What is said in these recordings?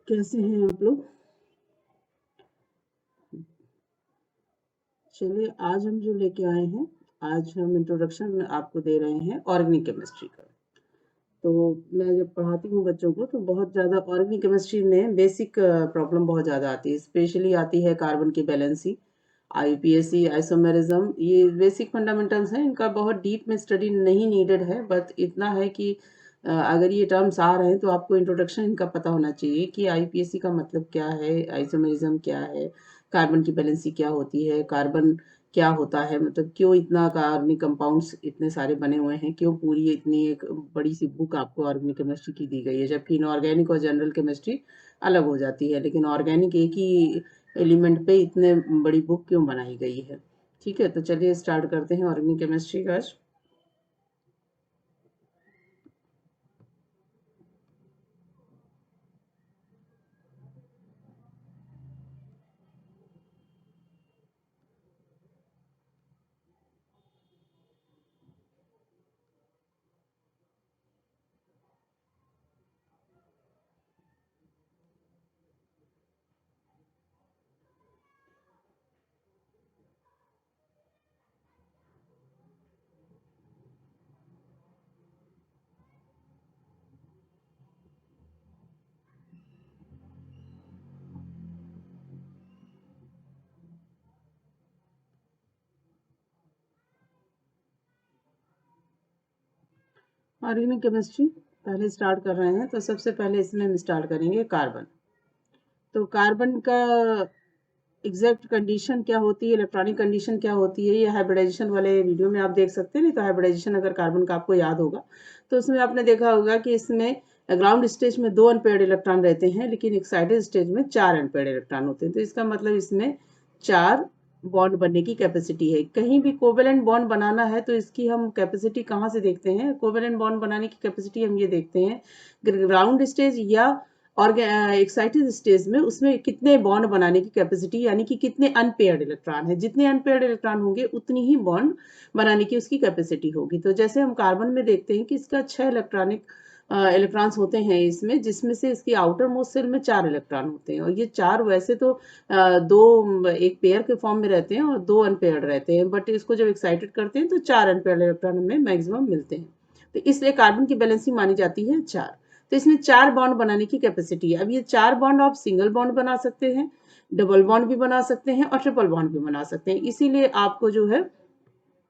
कैसे हैं आप लोग? चलिए आज हम जो लेके आए हैं, आज हम इंट्रोडक्शन आपको दे रहे हैं ऑर्गेनिक केमिस्ट्री का। तो मैं जब पढ़ाती हूँ बच्चों को तो बहुत ज़्यादा ऑर्गेनिक केमिस्ट्री में बेसिक प्रॉब्लम बहुत ज़्यादा आती है। स्पेशली आती है कार्बन की बैलेंसी, आईपीएसी, आइसोमेरिज्म। ये बेसिक फंडामेंटल्स हैं, इनका बहुत डीप में स्टडी नहीं नीडेड है, बट इतना है कि अगर ये टर्म्स आ रहे हैं तो आपको इंट्रोडक्शन इनका पता होना चाहिए कि आईपीएसी का मतलब क्या है, आइसोमेरिज्म क्या है, कार्बन की बैलेंसी क्या होती है, कार्बन क्या होता है, मतलब क्यों इतना कार्बनिक कंपाउंड्स इतने सारे बने हुए हैं, क्यों पूरी इतनी एक बड़ी सी बुक आपको ऑर्गेनिक केमिस्ट्री की दी गई है, जबकि इनऑर्गेनिक और जनरल केमिस्ट्री अलग हो जाती है, लेकिन ऑर्गेनिक एक ही एलिमेंट पे इतने बड़ी बुक क्यों बनाई गई है। ठीक है, तो चलिए स्टार्ट करते हैं ऑर्गेनिक केमिस्ट्री का आज। ऑर्गेनिक केमिस्ट्री पहले स्टार्ट कर रहे हैं, तो सबसे पहले इसमें हम स्टार्ट करेंगे कार्बन। तो कार्बन का एग्जैक्ट कंडीशन क्या होती है, इलेक्ट्रॉनिक कंडीशन क्या होती है, ये हाइब्रिडाइजेशन वाले वीडियो में आप देख सकते हैं। नहीं तो हाइब्रिडाइजेशन अगर कार्बन का आपको याद होगा तो उसमें आपने देखा होगा कि इसमें ग्राउंड स्टेज में 2 अनपेयर्ड इलेक्ट्रॉन रहते हैं, लेकिन एक्साइटेड स्टेज में 4 अनपेयर्ड इलेक्ट्रॉन होते हैं। तो इसका मतलब इसमें 4 बॉन्ड बनने की कैपेसिटी है। कहीं भी कोवेलेंट बॉन्ड बनाना है तो इसकी हम कैपेसिटी कहाँ से देखते हैं? कोवेलेंट बॉन्ड बनाने की कैपेसिटी हम ये देखते हैं ग्राउंड स्टेज या और एक्साइटेड स्टेज में उसमें कितने बॉन्ड बनाने की कैपेसिटी, यानी कि कितने अनपेयर्ड इलेक्ट्रॉन है। जितने अनपेयर्ड इलेक्ट्रॉन होंगे उतनी ही बॉन्ड बनाने की उसकी कैपेसिटी होगी। तो जैसे हम कार्बन में देखते हैं कि इसका 6 इलेक्ट्रॉन्स होते हैं इसमें, जिसमें से इसकी आउटर मोस्ट शेल में 4 इलेक्ट्रॉन होते हैं, और ये 4 वैसे तो दो एक पेयर के फॉर्म में रहते हैं और 2 अनपेयर्ड रहते हैं, बट इसको जब एक्साइटेड करते हैं तो 4 अनपेयर्ड इलेक्ट्रॉन हमें मैक्सिमम मिलते हैं। तो इसलिए कार्बन की बैलेंसी मानी जाती है 4। तो इसमें 4 बॉन्ड बनाने की कैपेसिटी है। अब ये 4 बॉन्ड आप सिंगल बॉन्ड बना सकते हैं, डबल बॉन्ड भी बना सकते हैं और ट्रिपल बॉन्ड भी बना सकते हैं। इसीलिए आपको जो है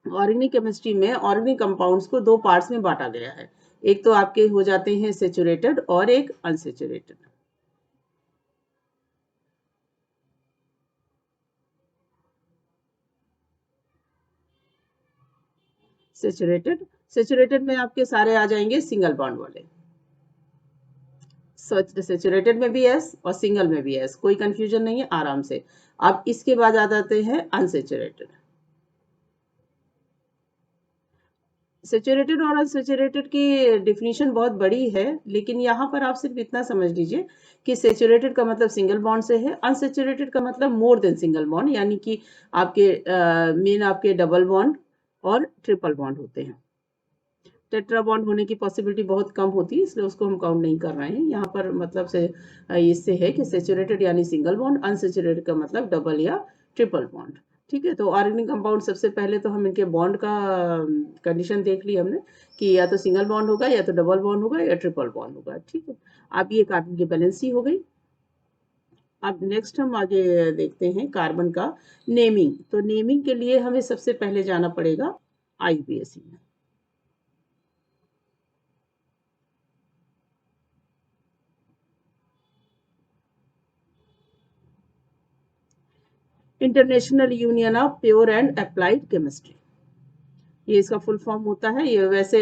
ऑर्गेनिक केमिस्ट्री में ऑर्गेनिक कंपाउंड्स को 2 पार्ट्स में बांटा गया है। एक तो आपके हो जाते हैं सैचुरेटेड और एक अनसैचुरेटेड। सैचुरेटेड सैचुरेटेड में आपके सारे आ जाएंगे सिंगल बॉन्ड वाले। सैचुरेटेड में भी एस और सिंगल में भी एस, कोई कंफ्यूजन नहीं है, आराम से। अब इसके बाद आ जाते हैं अनसैचुरेटेड। सैचुरेटेड और अनसैचुरेटेड की डिफिनीशन बहुत बड़ी है, लेकिन यहाँ पर आप सिर्फ इतना समझ लीजिए कि सैचुरेटेड का मतलब सिंगल बॉन्ड से है, अनसैचुरेटेड का मतलब मोर देन सिंगल बॉन्ड, यानी कि आपके मेन आपके डबल बॉन्ड और ट्रिपल बॉन्ड होते हैं। टेट्रा बॉन्ड होने की पॉसिबिलिटी बहुत कम होती है, इसलिए उसको हम काउंट नहीं कर रहे हैं यहाँ पर। मतलब से इससे है कि सैचुरेटेड यानी सिंगल बॉन्ड, अनसैचुरेटेड का मतलब डबल या ट्रिपल बॉन्ड। ठीक है, तो ऑर्गेनिक कंपाउंड सबसे पहले तो हम इनके बॉन्ड का कंडीशन देख ली हमने कि या तो सिंगल बॉन्ड होगा या तो डबल बॉन्ड होगा या ट्रिपल बॉन्ड होगा। ठीक है, अब ये कार्बन की बैलेंसी हो गई। अब नेक्स्ट हम आगे देखते हैं कार्बन का नेमिंग। तो नेमिंग के लिए हमें सबसे पहले जाना पड़ेगा आईपीएसी में। International union of pure and applied chemistry, ये इसका फुल फॉर्म होता है। ये वैसे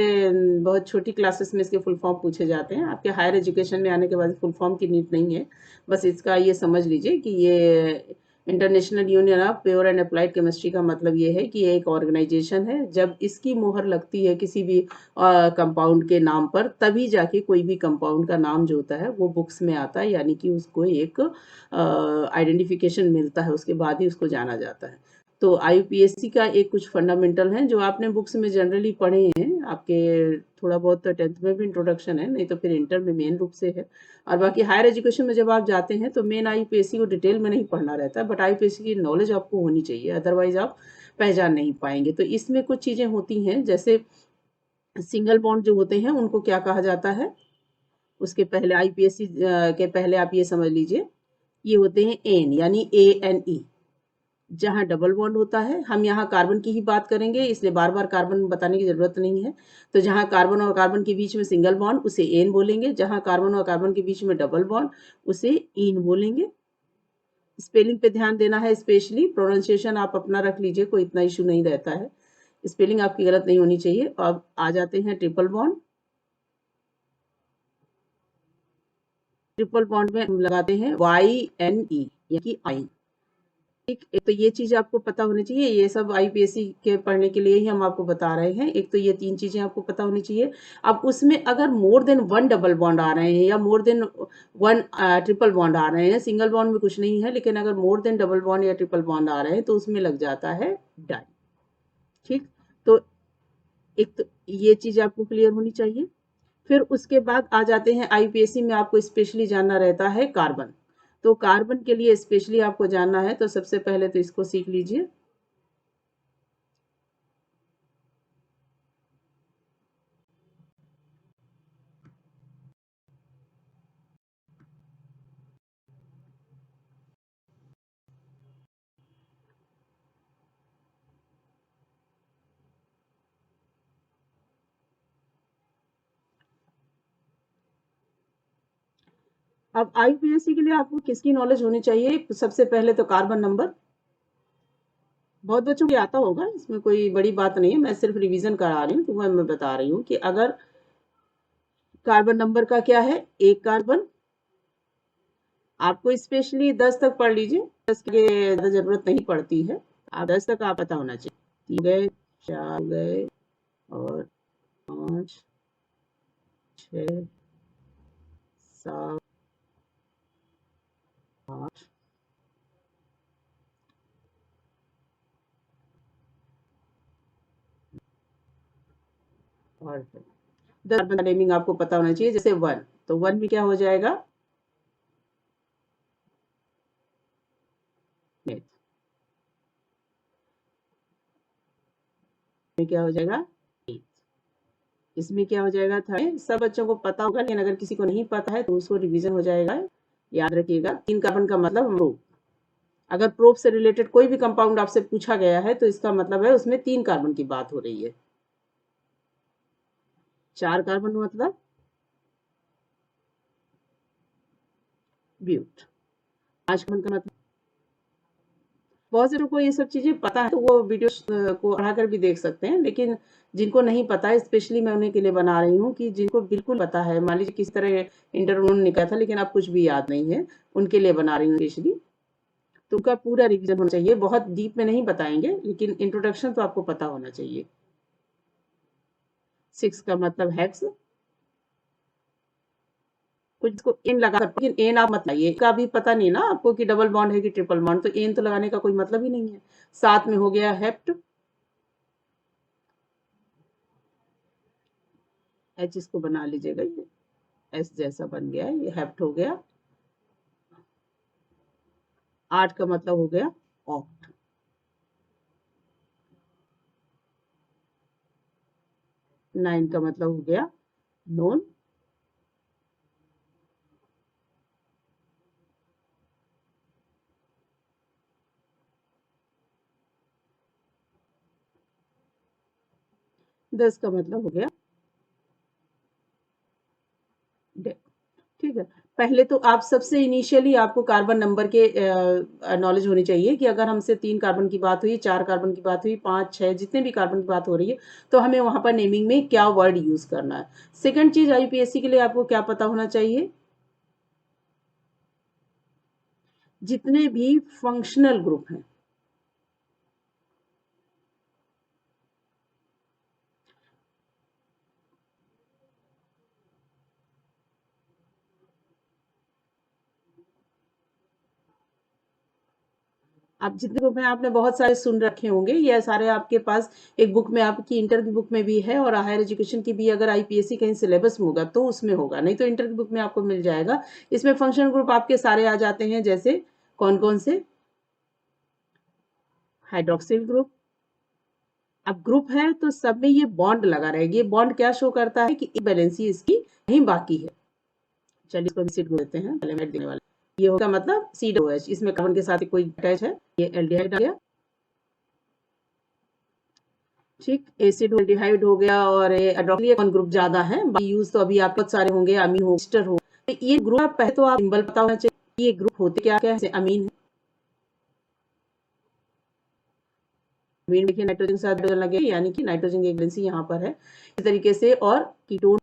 बहुत छोटी क्लासेस में इसके फुल फॉर्म पूछे जाते हैं, आपके हायर एजुकेशन में आने के बाद फुल फॉर्म की नीड नहीं है। बस इसका ये समझ लीजिए कि ये international union of pure and applied chemistry का मतलब ये है कि ये एक ऑर्गेनाइजेशन है। जब इसकी मोहर लगती है किसी भी कंपाउंड के नाम पर, तभी जाके कोई भी कंपाउंड का नाम जो होता है वो बुक्स में आता है, यानी कि उसको एक आइडेंटिफिकेशन मिलता है, उसके बाद ही उसको जाना जाता है। तो आईयूपीएसी का एक कुछ फंडामेंटल हैं जो आपने बुक्स में जनरली पढ़े हैं, आपके थोड़ा बहुत तो 10th में भी इंट्रोडक्शन है, नहीं तो फिर इंटर में मेन रूप से है। और बाकी हायर एजुकेशन में जब आप जाते हैं तो मेन आईयूपीएसी को डिटेल में नहीं पढ़ना रहता है, बट आईयूपीएसी की नॉलेज आपको होनी चाहिए, अदरवाइज आप पहचान नहीं पाएंगे। तो इसमें कुछ चीज़ें होती हैं, जैसे सिंगल बॉन्ड जो होते हैं उनको क्या कहा जाता है, उसके पहले आईपीएससी के पहले आप ये समझ लीजिए, ये होते हैं एन यानी ANE। जहाँ डबल बॉन्ड होता है, हम यहाँ कार्बन की ही बात करेंगे, इसलिए बार बार कार्बन बताने की जरूरत नहीं है। तो जहाँ कार्बन और कार्बन के बीच में सिंगल बॉन्ड उसे एन बोलेंगे, जहाँ कार्बन और कार्बन के बीच में डबल बॉन्ड उसे इन बोलेंगे। स्पेलिंग पे ध्यान देना है, स्पेशली प्रोनाउंसिएशन आप अपना रख लीजिए, कोई इतना इशू नहीं रहता है, स्पेलिंग आपकी गलत नहीं होनी चाहिए। अब आ जाते हैं ट्रिपल बॉन्ड। ट्रिपल बॉन्ड में हम लगाते हैं YNE यानी आई। ठीक, एक तो ये चीज आपको पता होनी चाहिए, ये सब आईपीएससी के पढ़ने के लिए ही हम आपको बता रहे हैं। एक तो ये 3 चीजें आपको पता होनी चाहिए। अब उसमें अगर मोर देन 1 डबल बॉन्ड आ रहे हैं या मोर देन 1 ट्रिपल बॉन्ड आ रहे हैं, सिंगल बॉन्ड में कुछ नहीं है, लेकिन अगर मोर देन डबल बॉन्ड या ट्रिपल बॉन्ड आ रहे हैं तो उसमें लग जाता है डाई। ठीक, तो एक तो ये चीज आपको क्लियर होनी चाहिए। फिर उसके बाद आ जाते हैं आईपीएससी में आपको स्पेशली जानना रहता है कार्बन। तो कार्बन के लिए स्पेशली आपको जानना है, तो सबसे पहले तो इसको सीख लीजिए। अब आईपीएससी के लिए आपको किसकी नॉलेज होनी चाहिए, सबसे पहले तो कार्बन नंबर। बहुत बच्चों को आता होगा, इसमें कोई बड़ी बात नहीं है, मैं सिर्फ रिवीजन करा रही हूँ, तो मैं बता रही हूँ कि अगर कार्बन नंबर का क्या है, एक कार्बन आपको स्पेशली 10 तक पढ़ लीजिए, 10 के ज्यादा जरूरत नहीं पड़ती है, आप 10 तक आप पता होना चाहिए। 3 गए, 4 गए और 5 6 7 8 और 10 कार्बन नेमिंग आपको पता होना चाहिए। जैसे 1, तो 1 में क्या हो जाएगा, में क्या हो जाएगा, इसमें क्या हो जाएगा था। सब बच्चों को पता होगा, लेकिन अगर किसी को नहीं पता है तो उसको रिवीजन हो जाएगा। याद रखिएगा, 3 कार्बन का मतलब प्रोप। अगर प्रोप से रिलेटेड कोई भी कंपाउंड आपसे पूछा गया है तो इसका मतलब है उसमें 3 कार्बन की बात हो रही है। 4 कार्बन मतलब ब्यूट। 5 कार्बन का मतलब, बहुत से लोगों को ये सब चीजें पता है तो वो वीडियो को पढ़ाकर भी देख सकते हैं, लेकिन जिनको नहीं पता है स्पेशली मैं उन्हीं के लिए बना रही हूँ, कि जिनको बिल्कुल पता है, मान लीजिए किस तरह इंटरव्यू निकला था लेकिन अब कुछ भी याद नहीं है, उनके लिए बना रही हूँ स्पेशली। तो उनका पूरा रिवीजन होना चाहिए, बहुत डीप में नहीं बताएंगे, लेकिन इंट्रोडक्शन तो आपको पता होना चाहिए। 6 का मतलब हेक्स, कुछ को एन लगा सकते, लेकिन एन आप मत लाइए, का भी पता नहीं ना आपको कि डबल बॉन्ड है कि ट्रिपल बॉन्ड, तो एन तो लगाने का कोई मतलब ही नहीं है। 7 में हो गया हेप्ट, एच इसको बना लीजिएगा, ये एस जैसा बन गया है, ये हेप्ट हो गया। 8 का मतलब हो गया ऑक्ट। 9 का मतलब हो गया नोन। 10 का मतलब हो गया डेक। ठीक है, पहले तो आप सबसे इनिशियली आपको कार्बन नंबर के नॉलेज होनी चाहिए, कि अगर हमसे 3 कार्बन की बात हुई, 4 कार्बन की बात हुई, 5 6 जितने भी कार्बन की बात हो रही है, तो हमें वहां पर नेमिंग में क्या वर्ड यूज करना है। सेकंड चीज आईपीएससी के लिए आपको क्या पता होना चाहिए, जितने भी फंक्शनल ग्रुप हैं, आप जितने ग्रुप हैं आपने बहुत सारे सुन रखे होंगे, ये सारे आपके पास एक बुक में, आपकी इंटर की बुक में भी है, और हायर एजुकेशन की भी अगर आईपीएससी कहीं सिलेबस में होगा तो उसमें होगा, नहीं तो इंटर की बुक में आपको मिल जाएगा। इसमें फंक्शनल ग्रुप आपके सारे आ जाते हैं, जैसे कौन कौन से, हाइड्रोक्सिल ग्रुप। अब ग्रुप है तो सब में ये बॉन्ड लगा रहेगा, ये बॉन्ड क्या शो करता है कि बैलेंसी इसकी नहीं बाकी है। चलिए इसको सीट को देते हैं, एलिमेंट देने वाला ये होगा, मतलब COH, इसमें कार्बन के साथ कोई अटैच है, ये एल्डिहाइड आ गया, ठीक, एसिड एल्डिहाइड हो गया, और हाइड्रोक्सिल ग्रुप ज्यादा है, बाकी यूज तो अभी आप बहुत सारे होंगे, अमीन हो, एस्टर हो, तो ये ग्रुप पहले तो आप सिंबल पता होना चाहिए, ये ग्रुप होते क्या क्या है, अमीन है, अमीन देखिए नाइट्रोजन के साथ हाइड्रोजन लगे, यानी कि नाइट्रोजन की वैलेंसी यहाँ पर है, इस तरीके से। और कीटोन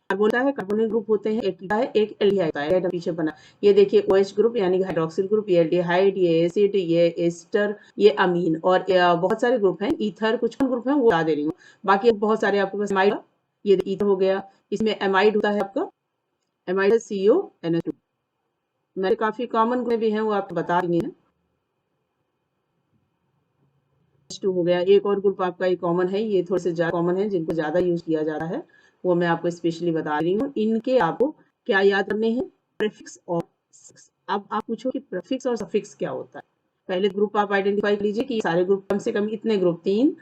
होता है, कार्बोनिल ग्रुप होते हैं, एक है एक एल्डिहाइड होता है, पीछे बना, ये देखिए OH ग्रुप यानी हाइड्रोक्सिल ग्रुप, ये एल्डिहाइड, ये एसिड, ये एस्टर, ये अमीन, और बहुत सारे ग्रुप हैं, ईथर, कुछ ग्रुप हैं वो बता दे रही हूँ, बाकी बहुत सारे आपके पास एमाइड, ये ईथर हो गया, इसमें एमाइड होता है आपका, एमाइड है CONH2, मेरे काफी कॉमन भी हैं वो आपको बता रही हैं, H2 हो गया, एक और ग्रुप आपका एक कॉमन है, ये थोड़े से ज्यादा कॉमन है, जिनको ज्यादा यूज किया जा रहा है, वो मैं आपको स्पेशली बता रही हूँ। इनके आपको क्या याद करने हैं, प्रीफिक्स और सफिक्स। अब आप पूछो कि प्रीफिक्स और सफिक्स क्या होता है, पहले ग्रुप आप आइडेंटिफाई कर लीजिए कि सारे ग्रुप, कम से कम इतने ग्रुप, 3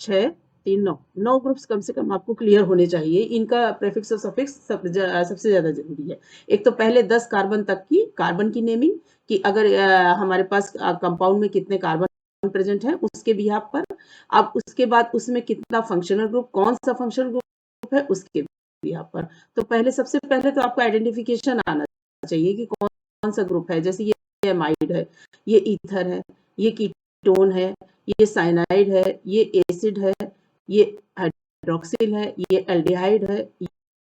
6 3 9 ग्रुप्स कम से कम आपको क्लियर होने चाहिए, इनका प्रीफिक्स और सफिक्स सबसे ज्यादा जरूरी है। एक तो पहले 10 कार्बन तक की, कार्बन की नेमिंग, कि अगर हमारे पास कंपाउंड में कितने कार्बन प्रेजेंट है उसके बिहाफ पर, अब उसके बाद उसमें कितना फंक्शनल ग्रुप, कौन सा फंक्शनल ग्रुप है उसके बिहाफ पर। तो पहले, सबसे पहले तो आपको आइडेंटिफिकेशन आना चाहिए कि कौन सा ग्रुप है, जैसे ये एमाइड है, ये ईथर है, ये कीटोन है, ये साइनाइड है, ये एसिड है, ये हाइड्रोक्सिल है, ये एल्डिहाइड है,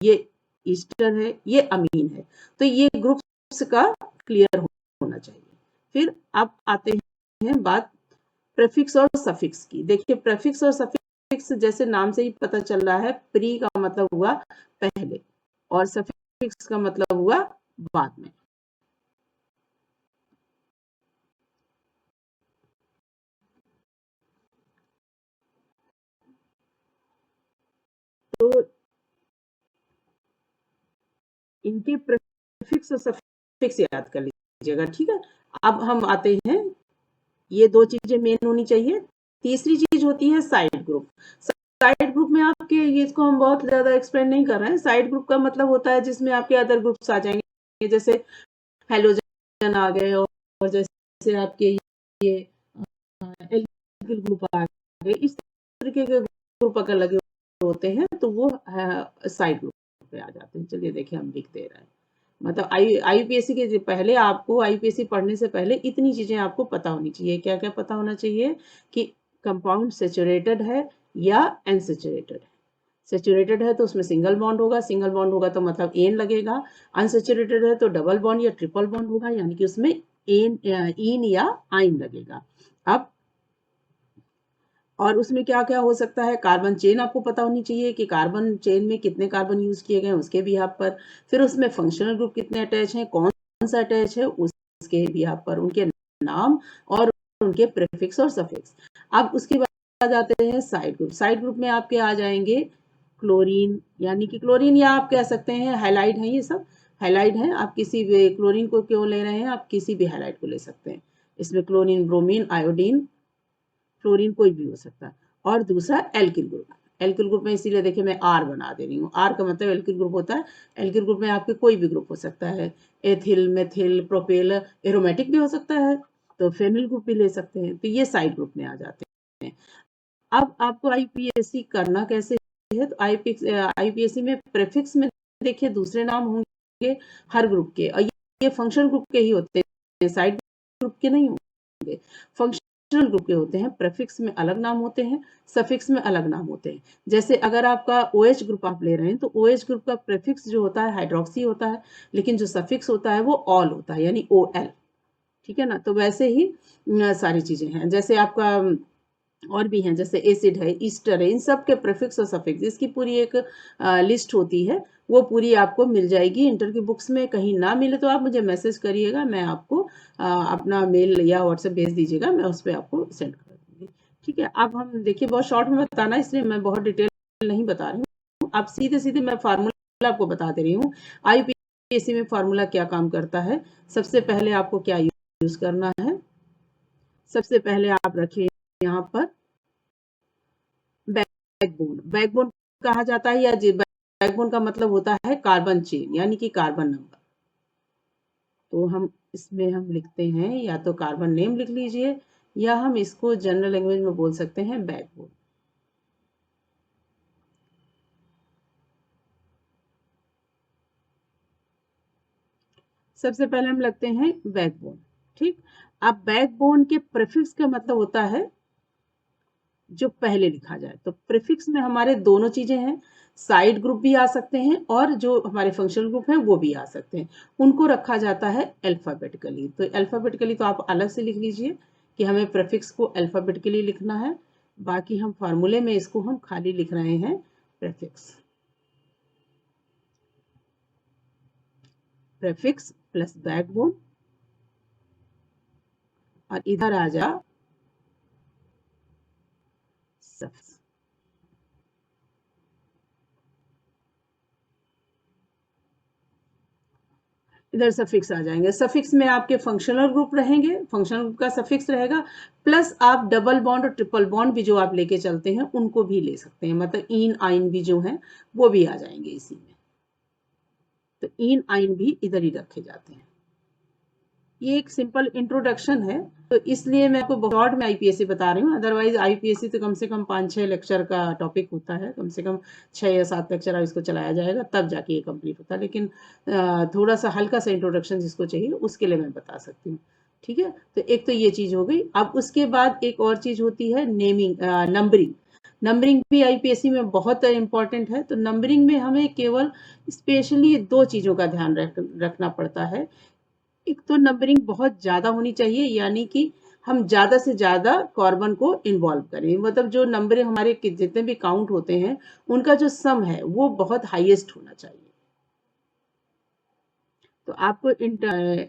ये ईस्टर है, ये अमीन है। तो ये ग्रुप्स का क्लियर होना चाहिए। फिर आप आते हैं बात प्रीफिक्स और सफिक्स की। देखिए प्रीफिक्स और सफिक्स जैसे नाम से ही पता चल रहा है, प्री का मतलब हुआ पहले और सफिक्स का मतलब हुआ बाद में। तो इनके प्रीफिक्स और सफिक्स याद कर लीजिएगा, ठीक है। अब हम आते हैं, ये दो चीजें मेन होनी चाहिए। तीसरी चीज होती है साइड ग्रुप। साइड ग्रुप में आपके, ये इसको हम बहुत ज्यादा एक्सप्लेन नहीं कर रहे हैं, साइड ग्रुप का मतलब होता है जिसमें आपके अदर ग्रुप्स आ जाएंगे, जैसे हेलोजन आ गए, और जैसे आपके ये एल्किल ग्रुप आ गए, इस तरीके के ग्रुप अगर लगे होते हैं तो वो साइड ग्रुप पे आ जाते हैं। चलिए देखिए हम लिख दे रहे हैं, मतलब आईपीएससी के पहले, आपको आईपीएससी पढ़ने से पहले इतनी चीजें आपको पता होनी चाहिए। क्या क्या पता होना चाहिए कि कंपाउंड सैचुरेटेड है या अनसैचुरेटेड है। सैचुरेटेड है तो उसमें सिंगल बॉन्ड होगा, सिंगल बॉन्ड होगा तो मतलब एन लगेगा। अनसैचुरेटेड है तो डबल बॉन्ड या ट्रिपल बॉन्ड होगा, यानी कि उसमें एन इन या आइन लगेगा। अब और उसमें क्या क्या हो सकता है, कार्बन चेन आपको पता होनी चाहिए कि कार्बन चेन में कितने कार्बन यूज किए गए उसके बिहाफ पर। फिर उसमें फंक्शनल ग्रुप कितने अटैच हैं, कौन सा अटैच है उसके बिहाफ पर, उनके नाम और उनके प्रीफिक्स और सफिक्स। अब उसके बाद आते हैं साइड ग्रुप। साइड ग्रुप में आपके आ जाएंगे क्लोरीन, यानी कि क्लोरीन, या आप कह सकते हैं हैलाइड है, ये सब हैलाइड है। आप किसी भी क्लोरीन को क्यों ले रहे हैं, आप किसी भी हैलाइड को ले सकते हैं। इसमें क्लोरीन, ब्रोमीन, आयोडीन, फ्लोरीन कोई भी हो सकता है। और दूसरा एल्किल ग्रुप। एल्किल ग्रुप में इसीलिए देखिए मैं आर बना दे रही हूँ, आर का मतलब एल्किल ग्रुप होता है। एल्किल ग्रुप में आपके कोई भी ग्रुप हो सकता है, एथिल, मेथिल, प्रोपेल, एरोमेटिक भी हो सकता है, तो फेनिल ग्रुप भी ले सकते हैं। तो ये साइड ग्रुप में आ जाते हैं। अब आपको आईपीएससी करना कैसे है, तो आईपीएससी में प्रीफिक्स में देखिए दूसरे नाम होंगे हर ग्रुप के, और ये फंक्शनल ग्रुप के ही होते हैं, साइड ग्रुप के नहीं होंगे। फंक्शनल ग्रुप के होते हैं, प्रीफिक्स में अलग नाम होते हैं, सफिक्स में अलग नाम होते हैं। जैसे अगर आपका OH ग्रुप आप ले रहे हैं तो OH ग्रुप का प्रीफिक्स जो होता है हाइड्रोक्सी होता है, लेकिन जो सफिक्स होता है वो ऑल होता है, यानी OL, ठीक है ना। तो वैसे ही सारी चीजें हैं, जैसे आपका और भी हैं, जैसे एसिड है, ईस्टर है, इन सब के प्रीफिक्स और सफिक्स, इसकी पूरी एक लिस्ट होती है। वो पूरी आपको मिल जाएगी इंटर की बुक्स में। कहीं ना मिले तो आप मुझे मैसेज करिएगा, मैं आपको अपना मेल या व्हाट्सएप भेज दीजिएगा, मैं उस पर आपको सेंड कर दूंगी। ठीक है, अब हम देखिए बहुत शॉर्ट में बताना, इसलिए मैं बहुत डिटेल नहीं बता रही हूँ। आप सीधे सीधे मैं फार्मूला आपको बता दे रही हूँ। आईपीएससी में फार्मूला क्या काम करता है। सबसे पहले आपको क्या यूज करना है, सबसे पहले आप रखिए यहाँ पर बैकबोन। बैकबोन कहा जाता है, या बैकबोन का मतलब होता है कार्बन चेन, यानी कि कार्बन नंबर। तो हम इसमें हम लिखते हैं, या तो कार्बन नेम लिख लीजिए, या हम इसको जनरल लैंग्वेज में बोल सकते हैं बैकबोन। सबसे पहले हम लगते हैं बैकबोन। ठीक, अब बैकबोन के प्रीफिक्स का मतलब होता है जो पहले लिखा जाए। तो प्रीफिक्स में हमारे दोनों चीजें हैं, साइड ग्रुप भी आ सकते हैं और जो हमारे फंक्शनल ग्रुप हैं वो भी आ सकते हैं। उनको रखा जाता है अल्फाबेटिकली। तो अल्फाबेटिकली तो आप अलग से लिख लीजिए कि हमें प्रीफिक्स को अल्फाबेटिकली लिखना है। बाकी हम फार्मूले में इसको हम खाली लिख रहे हैं प्रीफिक्स। प्रीफिक्स प्लस बैकबोन, और इधर आ जा सफिक्स। इधर सफिक्स आ जाएंगे। सफिक्स में आपके फंक्शनल ग्रुप रहेंगे, फंक्शनल ग्रुप का सफिक्स रहेगा, प्लस आप डबल बॉन्ड और ट्रिपल बॉन्ड भी जो आप लेके चलते हैं उनको भी ले सकते हैं, मतलब इन आइन भी जो है वो भी आ जाएंगे इसी में। तो इन आइन भी इधर ही रखे जाते हैं। ये एक सिंपल इंट्रोडक्शन है, तो इसलिए मैं आपको शॉर्ट में आईपीएससी बता रही हूँ। अदरवाइज आईपीएससी तो कम से कम 5-6 लेक्चर का टॉपिक होता है, कम से कम 6 या 7 लेक्चर इसको चलाया जाएगा तब जाके ये कंप्लीट होता है। लेकिन थोड़ा सा हल्का सा इंट्रोडक्शन जिसको चाहिए उसके लिए मैं बता सकती हूँ। ठीक है, तो एक तो ये चीज हो गई। अब उसके बाद एक और चीज होती है नेमिंग, नंबरिंग। नंबरिंग भी आईपीएससी में बहुत इंपॉर्टेंट है। तो नंबरिंग में हमें केवल स्पेशली 2 चीजों का ध्यान रखना पड़ता है। एक तो नंबरिंग बहुत ज्यादा होनी चाहिए, यानी कि हम ज्यादा से ज्यादा कार्बन को इन्वॉल्व करें, मतलब जो नंबर हमारे जितने भी काउंट होते हैं उनका जो सम है वो बहुत हाईएस्ट होना चाहिए। तो आपको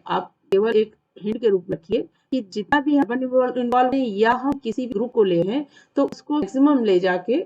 आप केवल एक हिंट के रूप में रखिए कि जितना भी कार्बन इन्वॉल्व है या हम किसी भी ग्रुप को ले हैं तो उसको मैक्सिमम ले जाके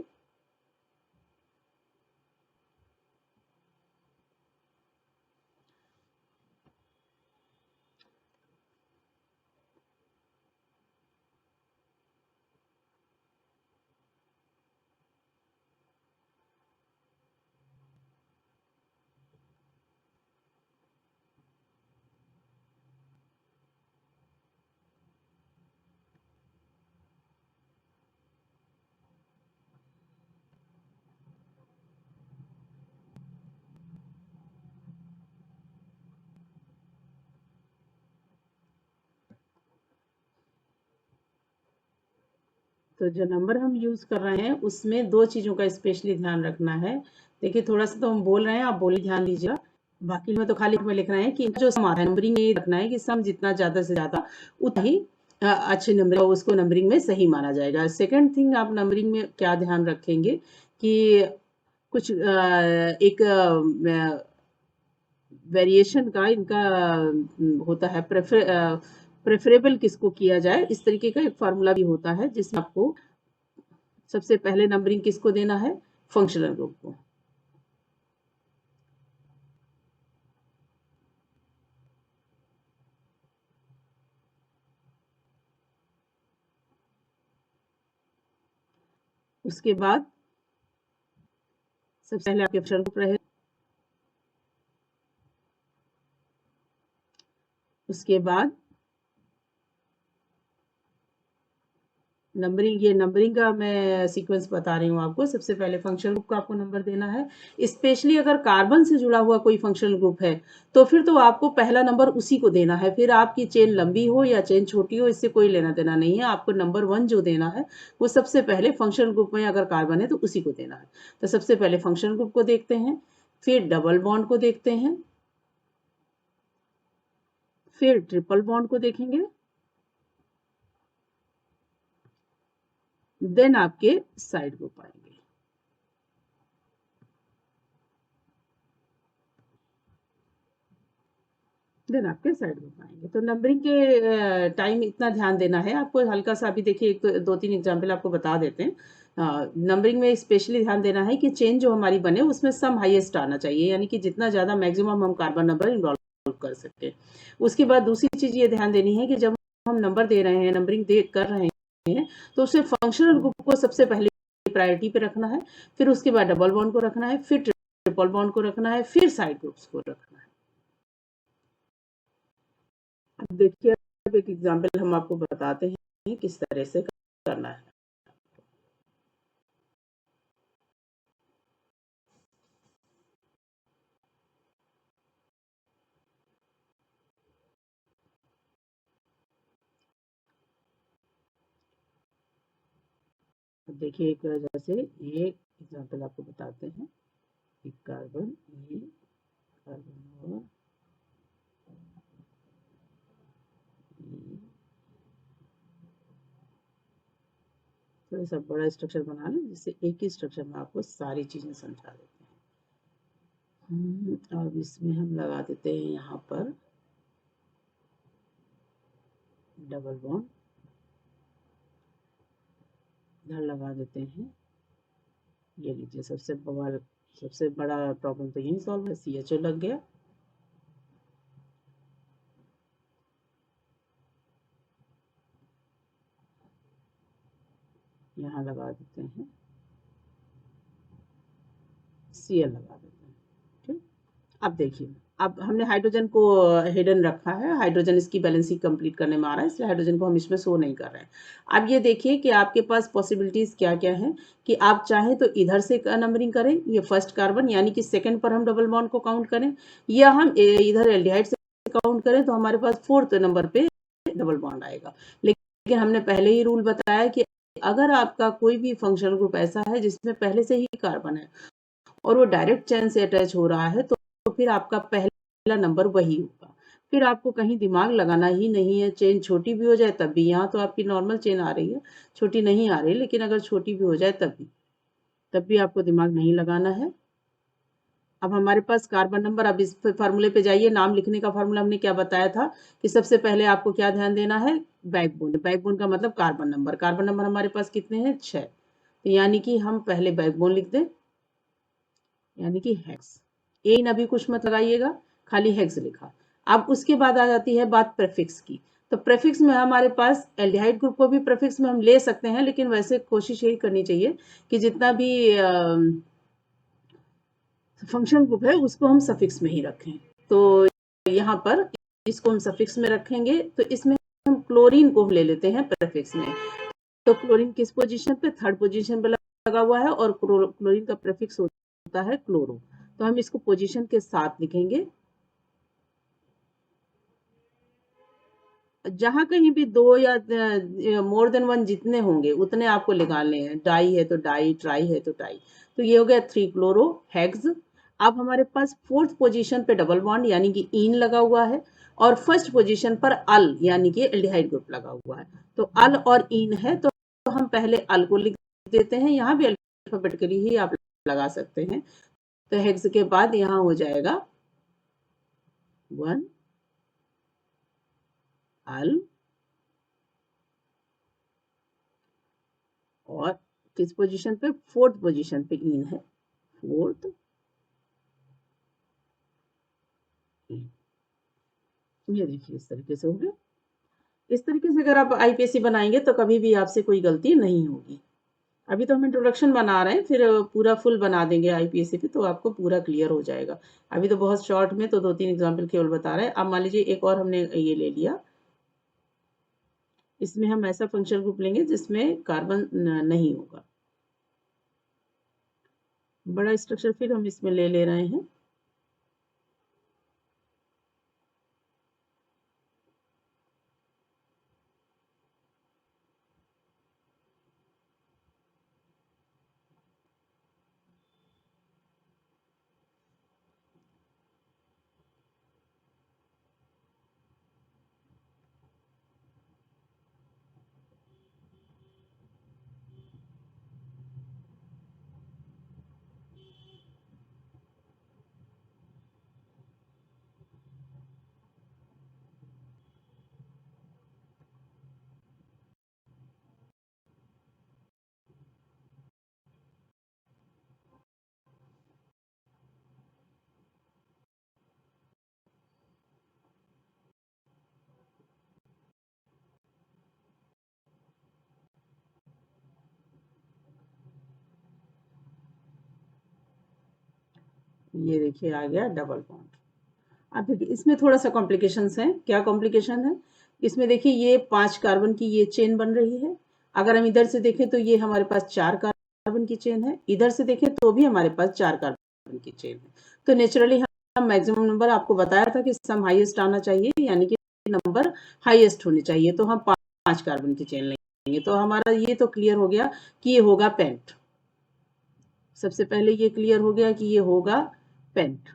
तो जो नंबर हम यूज कर रहे हैं उसमें 2 चीजों का स्पेशली ध्यान रखना है। देखिए थोड़ा सा तो हम बोल रहे हैं, आप बोलिए, ध्यान दीजिएगा। बाकी में तो खाली में लिख रहे हैं कि जो सम आता है नंबरिंग में ये रखना है कि सम जितना ज्यादा से ज्यादा उतना ही अच्छे नंबर उसको नंबरिंग में सही माना जाएगा। सेकंड थिंग आप नंबरिंग में क्या ध्यान रखेंगे कि कुछ एक वेरिएशन का इनका होता है, प्रेफरेबल किसको किया जाए, इस तरीके का एक फार्मूला भी होता है जिसमें आपको सबसे पहले नंबरिंग किसको देना है, फंक्शनल ग्रुप को। उसके बाद सबसे पहले आपके फंक्शनल ग्रुप रहे, उसके बाद नंबरिंग। ये नंबरिंग का मैं सीक्वेंस बता रही हूँ आपको। सबसे पहले फंक्शनल ग्रुप का आपको नंबर देना है। स्पेशली अगर कार्बन से जुड़ा हुआ कोई फंक्शनल ग्रुप है तो फिर तो आपको पहला नंबर उसी को देना है। फिर आपकी चेन लंबी हो या चेन छोटी हो, इससे कोई लेना देना नहीं है। आपको नंबर 1 जो देना है वो सबसे पहले फंक्शनल ग्रुप में अगर कार्बन है तो उसी को देना है। तो सबसे पहले फंक्शनल ग्रुप को देखते हैं, फिर डबल बॉन्ड को देखते हैं, फिर ट्रिपल बॉन्ड को देखेंगे, देन आपके साइड ग्रुप आएंगे। देन आपके साइड ग्रुप आएंगे। तो नंबरिंग के टाइम इतना ध्यान देना है आपको। हल्का सा अभी देखिए एक दो तीन एग्जाम्पल आपको बता देते हैं। नंबरिंग में स्पेशली ध्यान देना है कि चेन जो हमारी बने उसमें सम हाईएस्ट आना चाहिए, यानी कि जितना ज़्यादा मैक्सिमम हम कार्बन नंबर इन्वॉल्व कर सकते। उसके बाद दूसरी चीज़ ये ध्यान देनी है कि जब हम नंबर दे रहे हैं, नंबरिंग कर रहे हैं, तो उसे फंक्शनल ग्रुप को सबसे पहले प्रायोरिटी पे रखना है, फिर उसके बाद डबल बॉन्ड को रखना है, फिर ट्रिपल बॉन्ड को रखना है, फिर साइड ग्रुप्स को रखना है। अब देखिए अब एक एग्जाम्पल हम आपको बताते हैं किस तरह से करना है। अब देखिए एक जैसे ये एग्जाम्पल आपको बताते हैं। एक कार्बन, ये कार्बन और ये थोड़ा सा बड़ा स्ट्रक्चर बना लें जिससे एक ही स्ट्रक्चर में आपको सारी चीजें समझा देते हैं। अब इसमें हम लगा देते हैं यहाँ पर डबल बॉन्ड, इधर लगा देते हैं। ये लीजिए सबसे बड़ा प्रॉब्लम तो यही सॉल्व है, CHO लग गया। यहाँ लगा देते हैं, Cl लगा देते हैं। ठीक, अब देखिए अब हमने हाइड्रोजन को हिडन रखा है, हाइड्रोजन इसकी बैलेंसिंग कंप्लीट करने में आ रहा है, इसलिए हाइड्रोजन को हम इसमें शो नहीं कर रहे हैं। अब ये देखिए कि आपके पास पॉसिबिलिटीज क्या क्या हैं कि आप चाहें तो इधर से नंबरिंग करें, ये फर्स्ट कार्बन यानी कि सेकंड पर हम डबल बॉन्ड को काउंट करें, या हम इधर एल्डिहाइड से काउंट करें तो हमारे पास फोर्थ नंबर पे डबल बॉन्ड आएगा। लेकिन हमने पहले ही रूल बताया कि अगर आपका कोई भी फंक्शनल ग्रुप ऐसा है जिसमें पहले से ही कार्बन है और वो डायरेक्ट चेन से अटैच हो रहा है, तो फिर आपका पहला नंबर वही होगा। फिर आपको कहीं दिमाग लगाना ही नहीं है। चेन छोटी भी हो जाए तब भी, यहाँ तो आपकी नॉर्मल चेन आ रही है, छोटी नहीं आ रही, लेकिन अगर छोटी भी हो जाए तब भी आपको दिमाग नहीं लगाना है। अब हमारे पास कार्बन नंबर, अब इस फार्मूले पे जाइए। नाम लिखने का फार्मूला हमने क्या बताया था कि सबसे पहले आपको क्या ध्यान देना है, बैकबोन। बैकबोन का मतलब कार्बन नंबर। कार्बन नंबर हमारे पास कितने हैं, 6। तो यानी कि हम पहले बैकबोन लिख दें, यानी कि हेक्स। इन अभी कुछ मत लगाइएगा, खाली हेक्स लिखा। अब उसके बाद आ जाती है बात प्रेफिक्स की। तो प्रेफिक्स में हमारे पास एल्डिहाइड ग्रुप को भी प्रेफिक्स में हम ले सकते हैं, लेकिन वैसे कोशिश यही करनी चाहिए कि जितना भी फंक्शन ग्रुप है उसको हम सफिक्स में ही रखें। तो यहाँ पर इसको हम सफिक्स में रखेंगे, तो इसमें हम क्लोरीन को ले लेते हैं प्रेफिक्स में। तो क्लोरीन किस पोजीशन पे, थर्ड पोजीशन पे लगा हुआ है, और क्लोरीन का प्रेफिक्स होता है क्लोरो। तो हम इसको पोजीशन के साथ लिखेंगे। जहां कहीं भी दो या मोर देन वन जितने होंगे उतने आपको निकालने हैं। डाई है तो डाई, ट्राई है तो टाई। तो ये हो गया 3 क्लोरो हेक्स। अब हमारे पास फोर्थ पोजीशन पे डबल बॉन्ड यानी कि इन लगा हुआ है, और फर्स्ट पोजीशन पर अल यानी कि एल्डिहाइड ग्रुप लगा हुआ है। तो अल और इन है, तो हम पहले अल को लिख देते हैं। यहाँ भी अल्फाबेटिकली ही आप लगा सकते हैं। तो हेक्स के बाद यहाँ हो जाएगा 1 अल, और किस पोजीशन पे, फोर्थ पोजीशन पे इन है, फोर्थ इन। ये देखिए इस तरीके से हो गया। इस तरीके से अगर आप आईपीएससी बनाएंगे तो कभी भी आपसे कोई गलती नहीं होगी। अभी तो हम इंट्रोडक्शन बना रहे हैं, फिर पूरा फुल बना देंगे आईपीएससी पे, तो आपको पूरा क्लियर हो जाएगा। अभी तो बहुत शॉर्ट में तो 2-3 एग्जाम्पल केवल बता रहे हैं। अब मान लीजिए एक और हमने ये ले लिया, इसमें हम ऐसा फंक्शनल ग्रुप लेंगे जिसमें कार्बन नहीं होगा। बड़ा स्ट्रक्चर फिर हम इसमें ले रहे हैं। ये देखिए आ गया डबल बॉन्ड। अब देखिए इसमें थोड़ा सा कॉम्प्लिकेशंस हैं। क्या कॉम्प्लिकेशन है इसमें? देखिए ये 5 कार्बन की ये चेन बन रही है। अगर हम इधर से देखें तो ये हमारे पास 4 कार्बन की चेन है, इधर से देखें तो भी हमारे पास 4 कार्बन की चेन है। तो नेचुरली हम मैक्सिमम नंबर, आपको बताया था कि सम हाईएस्ट आना चाहिए, यानी कि नंबर हाईएस्ट होने चाहिए। तो हम 5 कार्बन की चेन लेंगे। तो हमारा ये तो क्लियर हो गया कि ये होगा पेंट। सबसे पहले ये क्लियर हो गया कि ये होगा पेंट,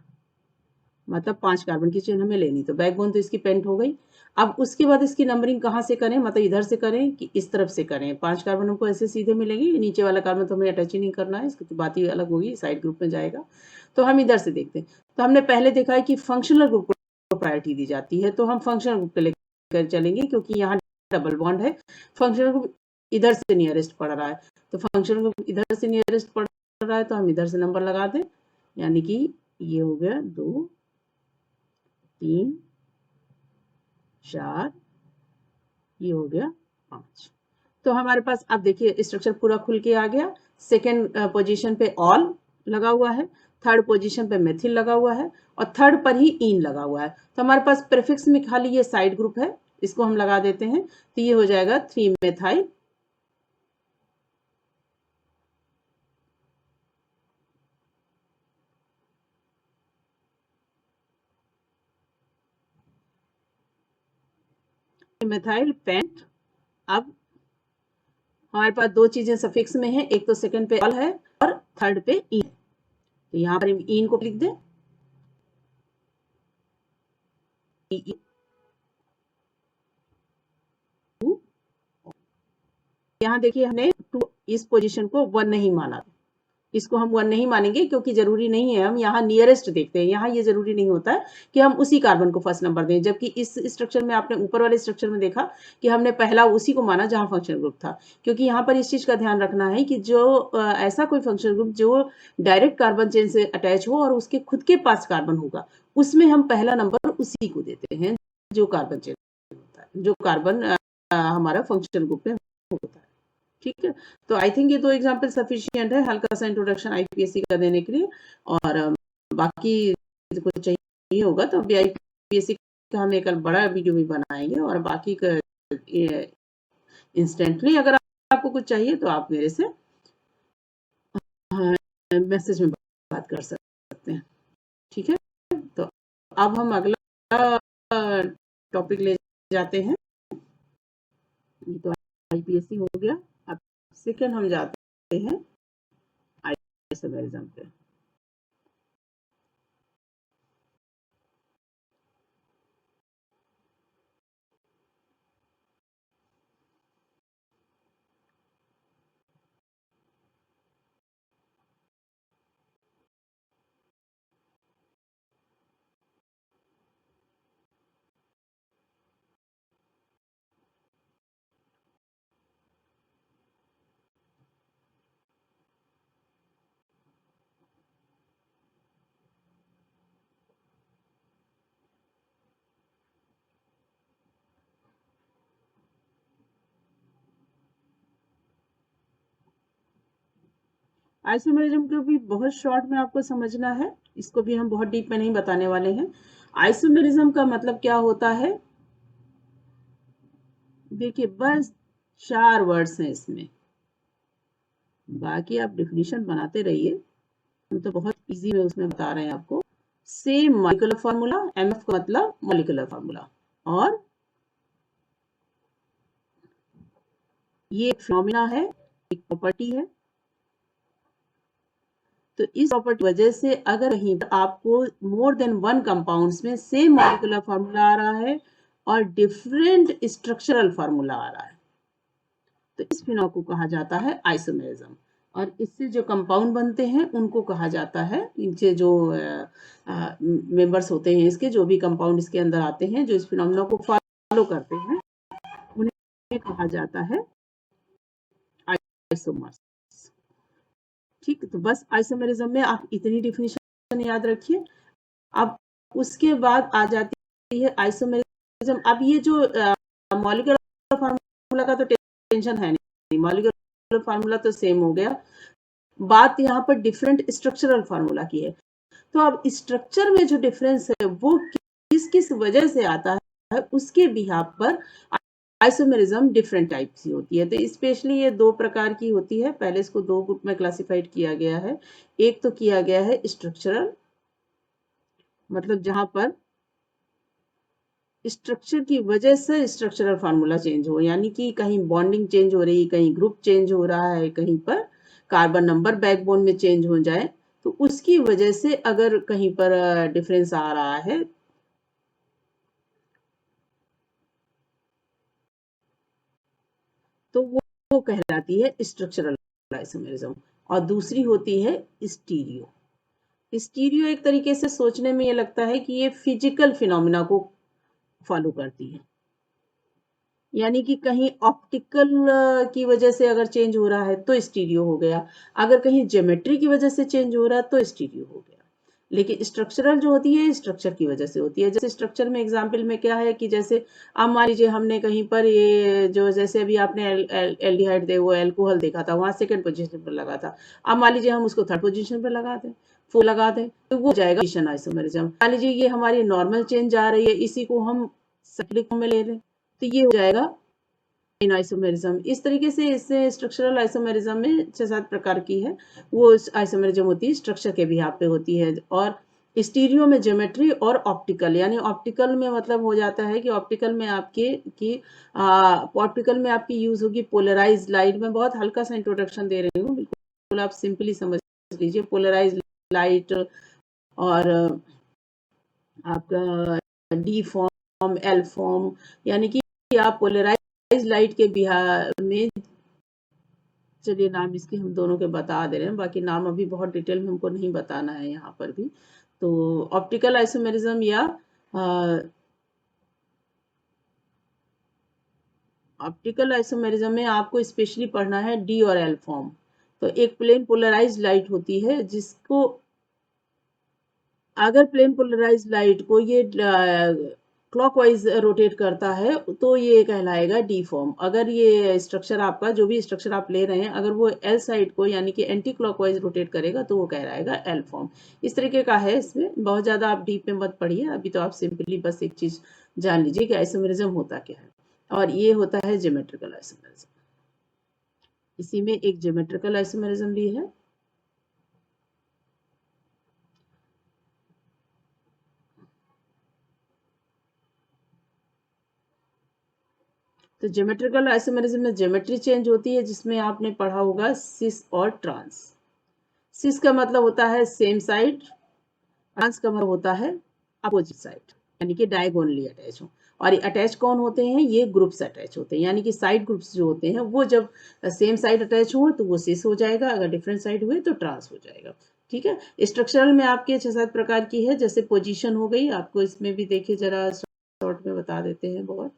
मतलब 5 कार्बन की चेन हमें लेनी। तो बैकबोन तो इसकी पेंट हो गई। अब उसके बाद इसकी नंबरिंग कहाँ से करें, मतलब इधर से करें कि इस तरफ से करें? 5 कार्बन हमको ऐसे सीधे मिलेंगे, नीचे वाला कार्बन तो हमें अटैच ही नहीं करना है, इसकी तो बात ही अलग होगी, साइड ग्रुप में जाएगा। तो हम इधर से देखते हैं। तो हमने पहले देखा है कि फंक्शनल ग्रुप को प्रायोरिटी दी जाती है, तो हम फंक्शनल ग्रुप को लेकर चलेंगे क्योंकि यहाँ डबल बॉन्ड है। फंक्शनल ग्रुप इधर से नियरेस्ट पड़ रहा है, तो फंक्शनल ग्रुप इधर से नियरेस्ट पड़ रहा है, तो हम इधर से नंबर लगा दें, यानी कि ये हो गया 2, 3, 4, ये हो गया 5। तो हमारे पास अब देखिए स्ट्रक्चर पूरा खुल के आ गया। सेकेंड पोजीशन पे ऑल लगा हुआ है, थर्ड पोजीशन पे मेथिल लगा हुआ है, और थर्ड पर ही इन लगा हुआ है। तो हमारे पास प्रीफिक्स में खाली ये साइड ग्रुप है, इसको हम लगा देते हैं। तो ये हो जाएगा 3 मेथाइल मेथाइल पेंट। अब हमारे पास दो चीजें सफिक्स में है, एक तो सेकंड पे ऑल है और थर्ड पे इन। तो यहाँ पर इन को लिख दें, यहाँ देखिए हमने इस पोजीशन को 1 नहीं माना, इसको हम 1 नहीं मानेंगे क्योंकि जरूरी नहीं है, हम यहाँ नियरेस्ट देखते हैं। यहाँ ये जरूरी नहीं होता है कि हम उसी कार्बन को फर्स्ट नंबर दें, जबकि इस स्ट्रक्चर में आपने ऊपर वाले स्ट्रक्चर में देखा कि हमने पहला उसी को माना जहाँ फंक्शनल ग्रुप था। क्योंकि यहाँ पर इस चीज का ध्यान रखना है कि जो ऐसा कोई फंक्शनल ग्रुप जो डायरेक्ट कार्बन चेन से अटैच हो और उसके खुद के पास कार्बन होगा, उसमें हम पहला नंबर उसी को देते हैं जो कार्बन चेन होता है, जो कार्बन हमारा फंक्शनल ग्रुप में होता है। ठीक है, तो आई थिंक ये 2 एग्जाम्पल सफिशिएंट है हल्का सा इंट्रोडक्शन आईपीएससी का देने के लिए। और बाकी कुछ चाहिए होगा तो अभी आईपीएससी का हम एक बड़ा वीडियो भी बनाएंगे, और बाकी का इंस्टेंटली अगर आपको कुछ चाहिए तो आप मेरे से मैसेज में बात कर सकते हैं। ठीक है, तो अब हम अगला टॉपिक ले जाते हैं। ये तो आईपीएससी हो गया। अब सेकंड हम जाते हैं आइसोमेरिज्म पे। आइसोमेरिज्म को भी बहुत शॉर्ट में आपको समझना है, इसको भी हम बहुत डीप में नहीं बताने वाले हैं। आइसोमेरिज्म का मतलब क्या होता है? देखिए बस 4 वर्ड्स हैं इसमें, बाकी आप डिफिनीशन बनाते रहिए, हम तो बहुत इजी में उसमें बता रहे हैं आपको। सेम मॉलिक्यूलर फार्मूला, एमएफ का मतलब मॉलिक्यूलर फार्मूला, और ये एक फिनोमिना है, एक प्रॉपर्टी है। तो इस प्रॉपर्टी वजह से अगर कहीं पर आपको मोर देन 1 कंपाउंड्स में सेम मॉलिक्यूलर फार्मूला आ रहा है और डिफरेंट स्ट्रक्चरल फार्मूला आ रहा है, तो इस फिनोमिना को कहा जाता है आइसोमेरिज्म। और इससे जो कंपाउंड बनते हैं उनको कहा जाता है, इनसे जो मेंबर्स होते हैं इसके, जो भी कंपाउंड इसके अंदर आते हैं जो इस फिनोमिना को फॉलो करते हैं, उन्हें कहा जाता है आइसोमर्स। ठीक, तो बस आइसोमेरिज्म में आप इतनी डिफिनीशन याद रखिए। अब उसके बाद आ जाती है आइसोमेरिज्म। अब ये जो मॉलिक्यूलर फार्मूला का तो टेंशन है नहीं, मॉलिक्यूलर फार्मूला तो सेम हो गया। बात यहाँ पर डिफरेंट स्ट्रक्चरल फार्मूला की है। तो अब स्ट्रक्चर में जो डिफरेंस है वो किस किस वजह से आता है, उसके बिहाफ पर आइसोमेरिज्म डिफरेंट टाइप की होती है। तो स्पेशली ये दो प्रकार की होती है। पहले इसको दो ग्रुप में क्लासिफाइड किया गया है। एक तो किया गया है स्ट्रक्चरल, मतलब जहां पर स्ट्रक्चर की वजह से स्ट्रक्चरल फार्मूला चेंज हो, यानी कि कहीं बॉन्डिंग चेंज हो रही, कहीं ग्रुप चेंज हो रहा है, कहीं पर कार्बन नंबर बैकबोन में चेंज हो जाए, तो उसकी वजह से अगर कहीं पर डिफरेंस आ रहा है तो वो कहलाती है स्ट्रक्चरल आइसोमेरिज्म। और दूसरी होती है स्टीरियो। स्टीरियो एक तरीके से सोचने में ये लगता है कि ये फिजिकल फिनोमिना को फॉलो करती है, यानी कि कहीं ऑप्टिकल की वजह से अगर चेंज हो रहा है तो स्टीरियो हो गया, अगर कहीं ज्योमेट्री की वजह से चेंज हो रहा है तो स्टीरियो हो गया। लेकिन स्ट्रक्चरल जो होती है स्ट्रक्चर की वजह से होती है। जैसे स्ट्रक्चर में एग्जाम्पल में क्या है कि जैसे अब मान लीजिए हमने कहीं पर ये जो जैसे अभी आपने एल्डिहाइड दे वो एल्कोहल देखा था, वहां सेकंड पोजीशन पर लगा था। अब मान लीजिए हम उसको थर्ड पोजीशन पर लगा दें, फोर लगा दें, तो वो जाएगा पोजीशन आइसोमेरिज्म। मान लीजिए ये हमारी नॉर्मल चेंज आ रही है, इसी को हम साइक्लिक में ले लें तो ये हो जाएगा इन आइसोमेरिज्म। इस तरीके से इससे स्ट्रक्चरल आइसोमेरिज्म में 6-7 प्रकार की है। वो आइसोमेरिज्म होती है स्ट्रक्चर के बिहाफ पे होती है। और स्टीरियो में ज्योमेट्री और ऑप्टिकल, यानी ऑप्टिकल में मतलब हो जाता है कि ऑप्टिकल में आपके की ऑप्टिकल में आपकी यूज होगी पोलराइज लाइट। में बहुत हल्का सा इंट्रोडक्शन दे रही हूँ, बिल्कुल आप सिंपली समझ लीजिए। पोलराइज लाइट और आपका डी फॉर्म, एल फॉर्म, यानी कि आप पोलराइज लाइट के बिहार में, चलिए नाम इसके हम दोनों के बता दे रहे हैं, बाकी नाम अभी बहुत डिटेल में हमको नहीं बताना है यहाँ पर भी। तो ऑप्टिकल आइसोमेरिज्म या ऑप्टिकल आइसोमेरिज्म में आपको स्पेशली पढ़ना है डी और एल फॉर्म। तो एक प्लेन पोलराइज लाइट होती है जिसको, अगर प्लेन पोलराइज लाइट को ये क्लॉकवाइज रोटेट करता है तो ये कहलाएगा डी फॉर्म। अगर ये स्ट्रक्चर आपका जो भी स्ट्रक्चर आप ले रहे हैं अगर वो एल साइड को यानी कि एंटी क्लॉकवाइज रोटेट करेगा तो वो कहलाएगा एल फॉर्म। इस तरीके का है। इसमें बहुत ज्यादा आप डीप में मत पढ़िए, अभी तो आप सिंपली बस एक चीज जान लीजिए कि आइसोमेरिज्म होता क्या है। और ये होता है ज्योमेट्रिकल आइसोमेरिज्म। इसी में एक ज्योमेट्रिकल आइसोमेरिज्म भी है। तो ज्योमेट्रिकल आइसोमेरिज्म में ज्योमेट्री चेंज होती है, जिसमें आपने पढ़ा होगा सिस और ट्रांस। सिस का मतलब होता है सेम साइड, ट्रांस का मतलब होता है अपोजिट साइड, यानी कि डायगोनली अटैच हो। और ये अटैच कौन होते हैं, ये ग्रुप्स अटैच होते हैं, यानी कि साइड ग्रुप्स जो होते हैं वो जब सेम साइड अटैच हो तो वो सिस हो जाएगा, अगर डिफरेंट साइड हुए तो ट्रांस हो जाएगा। ठीक है। स्ट्रक्चरल में आपके 6-7 प्रकार की है। जैसे पोजीशन हो गई, आपको इसमें भी देखिए जरा शॉर्ट में बता देते हैं बहुत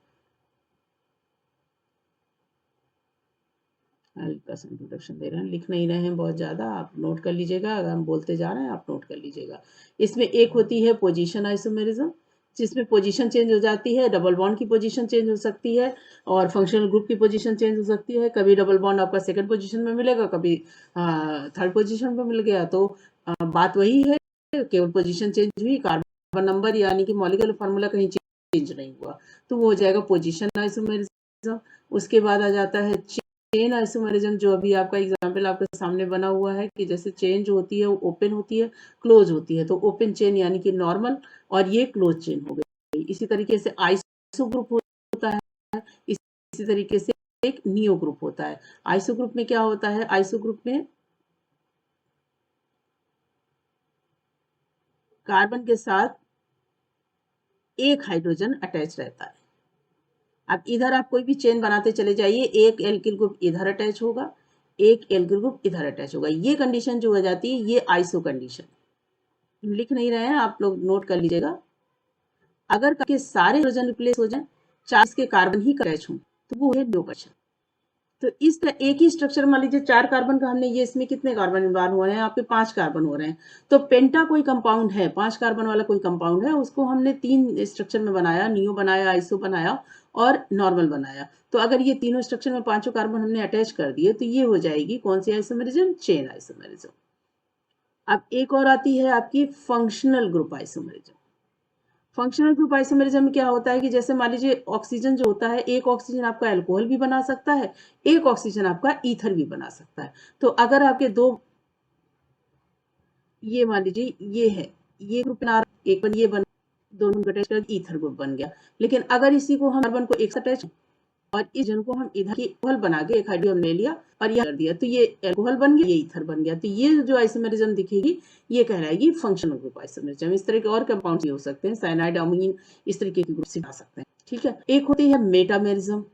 हल्का सा इंट्रोडक्शन दे रहे हैं, लिख नहीं रहे हैं बहुत ज़्यादा, आप नोट कर लीजिएगा। अगर हम बोलते जा रहे हैं आप नोट कर लीजिएगा। इसमें एक होती है पोजीशन आइसोमेरिज्म, जिसमें पोजीशन चेंज हो जाती है, डबल बॉन्ड की पोजीशन चेंज हो सकती है और फंक्शनल ग्रुप की पोजीशन चेंज हो सकती है। कभी डबल बॉन्ड आपका सेकंड पोजीशन में मिलेगा, कभी थर्ड पोजीशन में मिल गया, तो बात वही है, केवल पोजीशन चेंज हुई, कार्बन नंबर यानी कि मॉलिक्यूलर फार्मूला कहीं चेंज नहीं हुआ, तो वो हो जाएगा पोजीशन आइसोमेरिज्म। उसके बाद आ जाता है चेन आइसोमेरिज्म, जो अभी आपका एग्जांपल आपके सामने बना हुआ है कि जैसे चेंज होती है वो ओपन होती है, क्लोज होती है, तो ओपन चेन यानी कि नॉर्मल, और ये क्लोज चेन हो गई। इसी तरीके से आइसो ग्रुप होता है, इसी तरीके से एक नियो ग्रुप होता है। आइसो ग्रुप में क्या होता है, आइसो ग्रुप में कार्बन के साथ एक हाइड्रोजन अटैच रहता है। अब इधर आप कोई भी चेन बनाते चले जाइए, एक एल्किल ग्रुप इधर अटैच होगा, एक एल्किल ग्रुप इधर अटैच होगा। ये कंडीशन जो हो जाती है ये आइसो कंडीशन। लिख नहीं रहे हैं, आप लोग नोट कर लीजिएगा। अगर के सारे हाइड्रोजन रिप्लेस हो जाए, 4 के कार्बन ही अटैच हो, तो वो है लो क्वेश्चन। तो इस एक ही स्ट्रक्चर मान लीजिए 4 कार्बन का हमने ये, इसमें कितने कार्बन इन्वॉल्व हो रहे हैं, आपके 5 कार्बन हो रहे हैं। तो पेंटा कोई कंपाउंड है, 5 कार्बन वाला कोई कंपाउंड है, उसको हमने 3 स्ट्रक्चर में बनाया, नियो बनाया, आइसो बनाया और नॉर्मल बनाया। तो अगर ये तीनों स्ट्रक्चर में 5 कार्बन हमने अटैच कर दिए तो ये हो जाएगी कौन सी आइसोमेरिज्म, चेन आइसोमेरिज्म। अब एक और आती है आपकी functional group isomerism. Functional group isomerism में क्या होता है कि जैसे मान लीजिए ऑक्सीजन जो होता है, एक ऑक्सीजन आपका अल्कोहल भी बना सकता है, एक ऑक्सीजन आपका ईथर भी बना सकता है। तो अगर आपके दो, ये मान लीजिए ये है, ये ग्रुप बना, एक बन ये बन, दोनों को अटैच कर ईथर ग्रुप बन गया। लेकिन अगर इसी को हम कार्बन को एक साथ अटैच और इस जन को हम इधर अल्कोहल बना के एक हाइड्रोजन ले लिया और ये कर दिया, तो ये अल्कोहल बन गया, ये ईथर बन गया। तो ये जो आइसोमेरिज्म दिखेगी ये कहलाएगी फंक्शनल ग्रुप आइसोमेरिज्म। इस तरह के और कंपाउंड हो सकते हैं, साइनाइड, अमीन, इस तरीके के ग्रुप सिखा सकते हैं। ठीक है, एक होती है मेटामेरिज्म,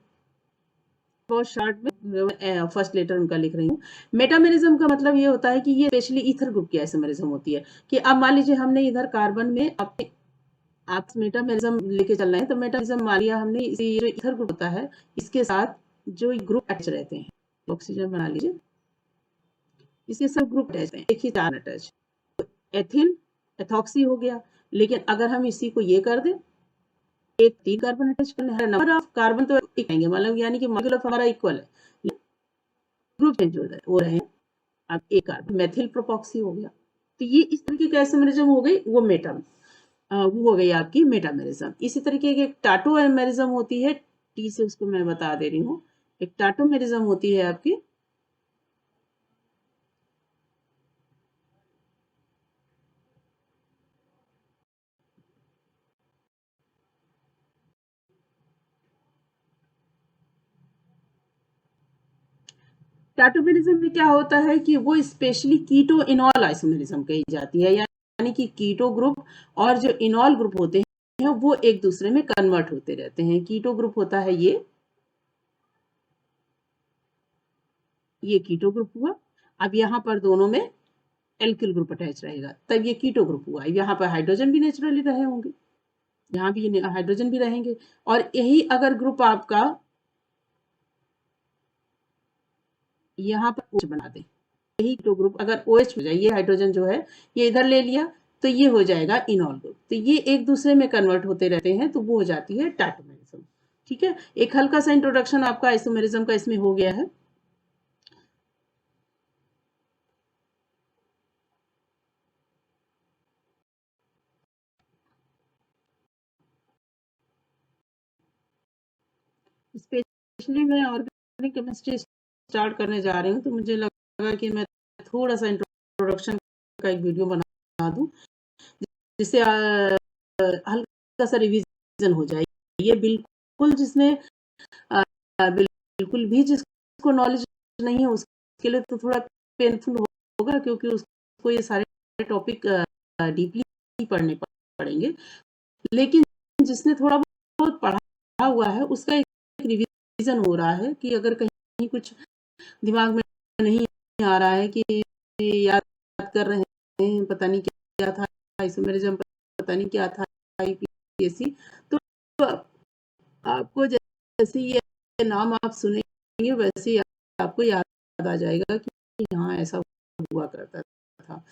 बहुत शॉर्ट में फर्स्ट लेटर उनका लिख रही हूँ। मेटामेरिज्म का मतलब ये होता है कि ये स्पेशली ईथर ग्रुप की आइसोमेरिज्म होती है कि अब मान लीजिए हमने इधर कार्बन में अपने आप मेटामेरिज्म लेके चल रहे हैं, तो मेटामेरिज्म मान लिया हमने, इसी जो ईथर ग्रुप होता है इसके साथ जो ग्रुप अटैच रहते हैं, ऑक्सीजन बना लीजिए, इसके सब ग्रुप अटैच हैं, एक ही चार अटैच, एथिल एथॉक्सी हो गया। लेकिन अगर हम इसी को ये कर दें, एक 3 कार्बन अटैच करने हैं, नंबर ऑफ कार्बन तो एक आएंगे, मतलब यानी कि मॉलिक्यूल ऑफ हमारा इक्वल है, ग्रुप चेंज हो रहे हैं। अब एक कार्बन मेथिल प्रोपॉक्सी हो गया। तो ये इस तरीके की आइसोमेरिज्म हो गई, वो वो हो गई आपकी मेटामेरिज्म। इसी तरीके की एक टाटोमेरिज्म होती है, टी से उसको मैं बता दे रही हूँ। एक टाटोमेरिज्म होती है आपकी, टाटोमेरिज्म में क्या होता है कि वो स्पेशली कीटो इनॉल आइसोमेरिज्म कही जाती है, यानी कि कीटो ग्रुप और जो इनॉल ग्रुप होते हैं वो एक दूसरे में कन्वर्ट होते रहते हैं। कीटो ग्रुप होता है ये कीटो ग्रुप हुआ। अब यहाँ पर दोनों में एल्किल ग्रुप अटैच रहेगा, तब ये कीटो ग्रुप हुआ। यहाँ पर हाइड्रोजन भी नेचुरली रहे होंगे, यहाँ भी हाइड्रोजन भी रहेंगे। और यही अगर ग्रुप आपका यहाँ पर OH बना दे, यही कीटो ग्रुप अगर OH हो जाए, ये हाइड्रोजन जो है ये इधर ले लिया, तो ये हो जाएगा इनॉल ग्रुप। तो ये एक दूसरे में कन्वर्ट होते रहते हैं, तो वो हो जाती है टाटोमेरिज्म। ठीक है, एक हल्का सा इंट्रोडक्शन आपका आइसोमेरिज्म का इसमें हो गया है। स्पेशली मैं ऑर्गेनिक केमिस्ट्री स्टार्ट करने जा रही हूँ, तो मुझे लगा कि मैं थोड़ा सा इंट्रोडक्शन का एक वीडियो बना दूँ, जिससे हल्का सा रिवीजन हो जाए। ये बिल्कुल जिसने बिल्कुल भी जिसको नॉलेज नहीं है उसके लिए तो थोड़ा पेनफुल होगा, क्योंकि उसको ये सारे टॉपिक डीपली पढ़ने पड़ेंगे। लेकिन जिसने थोड़ा बहुत पढ़ा हुआ है उसका एक रिवीजन हो रहा है कि अगर कहीं कुछ दिमाग में नहीं आ रहा है कि याद कर रहे हैं, पता नहीं क्या था आइसोमेरिज्म, पता नहीं क्या था आईपीएसी, तो आपको जैसे ये नाम आप सुनेंगे वैसे ही आपको याद आ जाएगा कि हाँ ऐसा हुआ करता था।